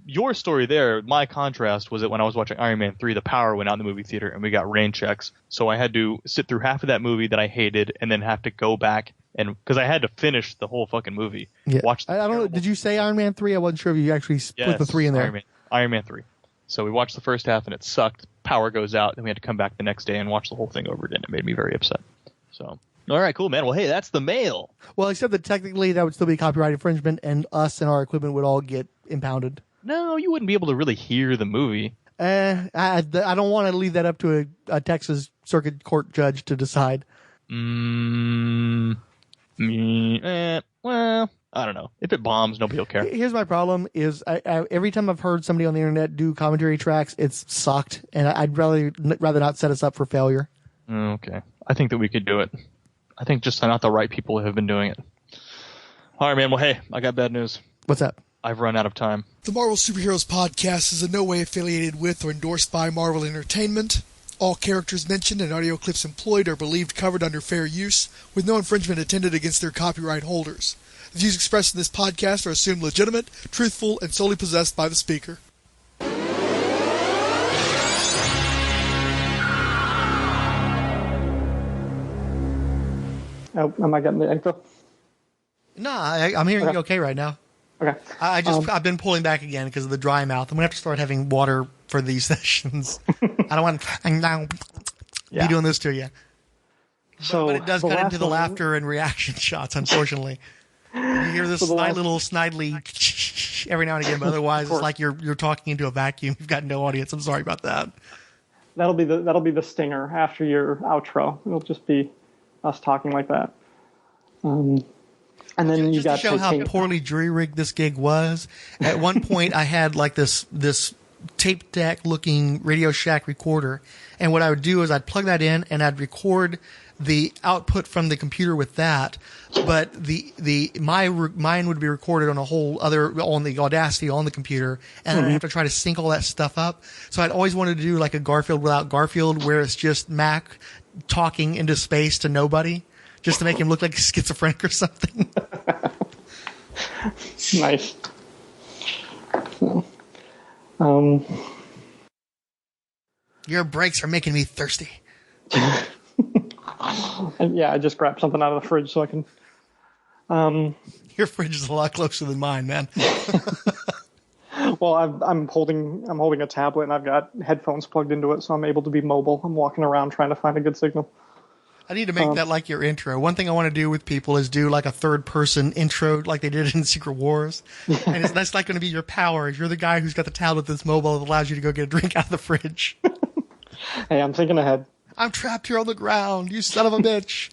Your story there, my contrast was that when I was watching Iron Man 3, the power went out in the movie theater and we got rain checks. So I had to sit through half of that movie that I hated and then have to go back because I had to finish the whole fucking movie.
Yeah. I don't know. Did you say Iron Man 3? I wasn't sure if you actually put the 3 in there.
Iron Man 3. So we watched the first half and it sucked. Power goes out and we had to come back the next day and watch the whole thing over again. It made me very upset. So, all right, cool, man. Well, hey, that's the mail.
Well, except that technically that would still be copyright infringement and us and our equipment would all get impounded.
No, you wouldn't be able to really hear the movie.
I don't want to leave that up to a Texas Circuit Court judge to decide.
Well, I don't know. If it bombs, nobody will care.
Here's my problem is every time I've heard somebody on the internet do commentary tracks, it's sucked, and I'd rather not set us up for failure.
Okay. I think that we could do it. I think just not the right people have been doing it. All right, man. Well, hey, I got bad news.
What's up?
I've run out of time.
The Marvel Superheroes podcast is in no way affiliated with or endorsed by Marvel Entertainment. All characters mentioned and audio clips employed are believed covered under fair use, with no infringement intended against their copyright holders. The views expressed in this podcast are assumed legitimate, truthful, and solely possessed by the speaker.
Oh, am I getting the intro?
No, I'm hearing you okay right now.
Okay.
I've been pulling back again because of the dry mouth. I'm gonna have to start having water for these sessions. I don't want to be doing this to you. But it does cut into the laughter and reaction shots, unfortunately. You hear this little snidely every now and again, but otherwise it's like you're talking into a vacuum. You've got no audience. I'm sorry about that.
That'll be the stinger after your outro. It'll just be us talking like that. And then you got
to show how poorly jury-rigged this gig was. At one point, I had like this tape deck looking Radio Shack recorder, and what I would do is I'd plug that in and I'd record the output from the computer with that, but mine would be recorded on on the Audacity on the computer, and I'd have to try to sync all that stuff up. So I'd always wanted to do like a Garfield without Garfield, where it's just Mac talking into space to nobody, just to make him look like schizophrenic or something.
Nice.
Your breaks are making me thirsty.
And yeah, I just grabbed something out of the fridge so I can.
Your fridge is a lot closer than mine, man.
Well, I'm holding a tablet and I've got headphones plugged into it, so I'm able to be mobile. I'm walking around trying to find a good signal.
I need to make that like your intro. One thing I want to do with people is do like a third-person intro like they did in Secret Wars. And that's like going to be your power. You're the guy who's got the tablet that's mobile that allows you to go get a drink out of the fridge.
Hey, I'm thinking ahead.
I'm trapped here on the ground, you son of a bitch.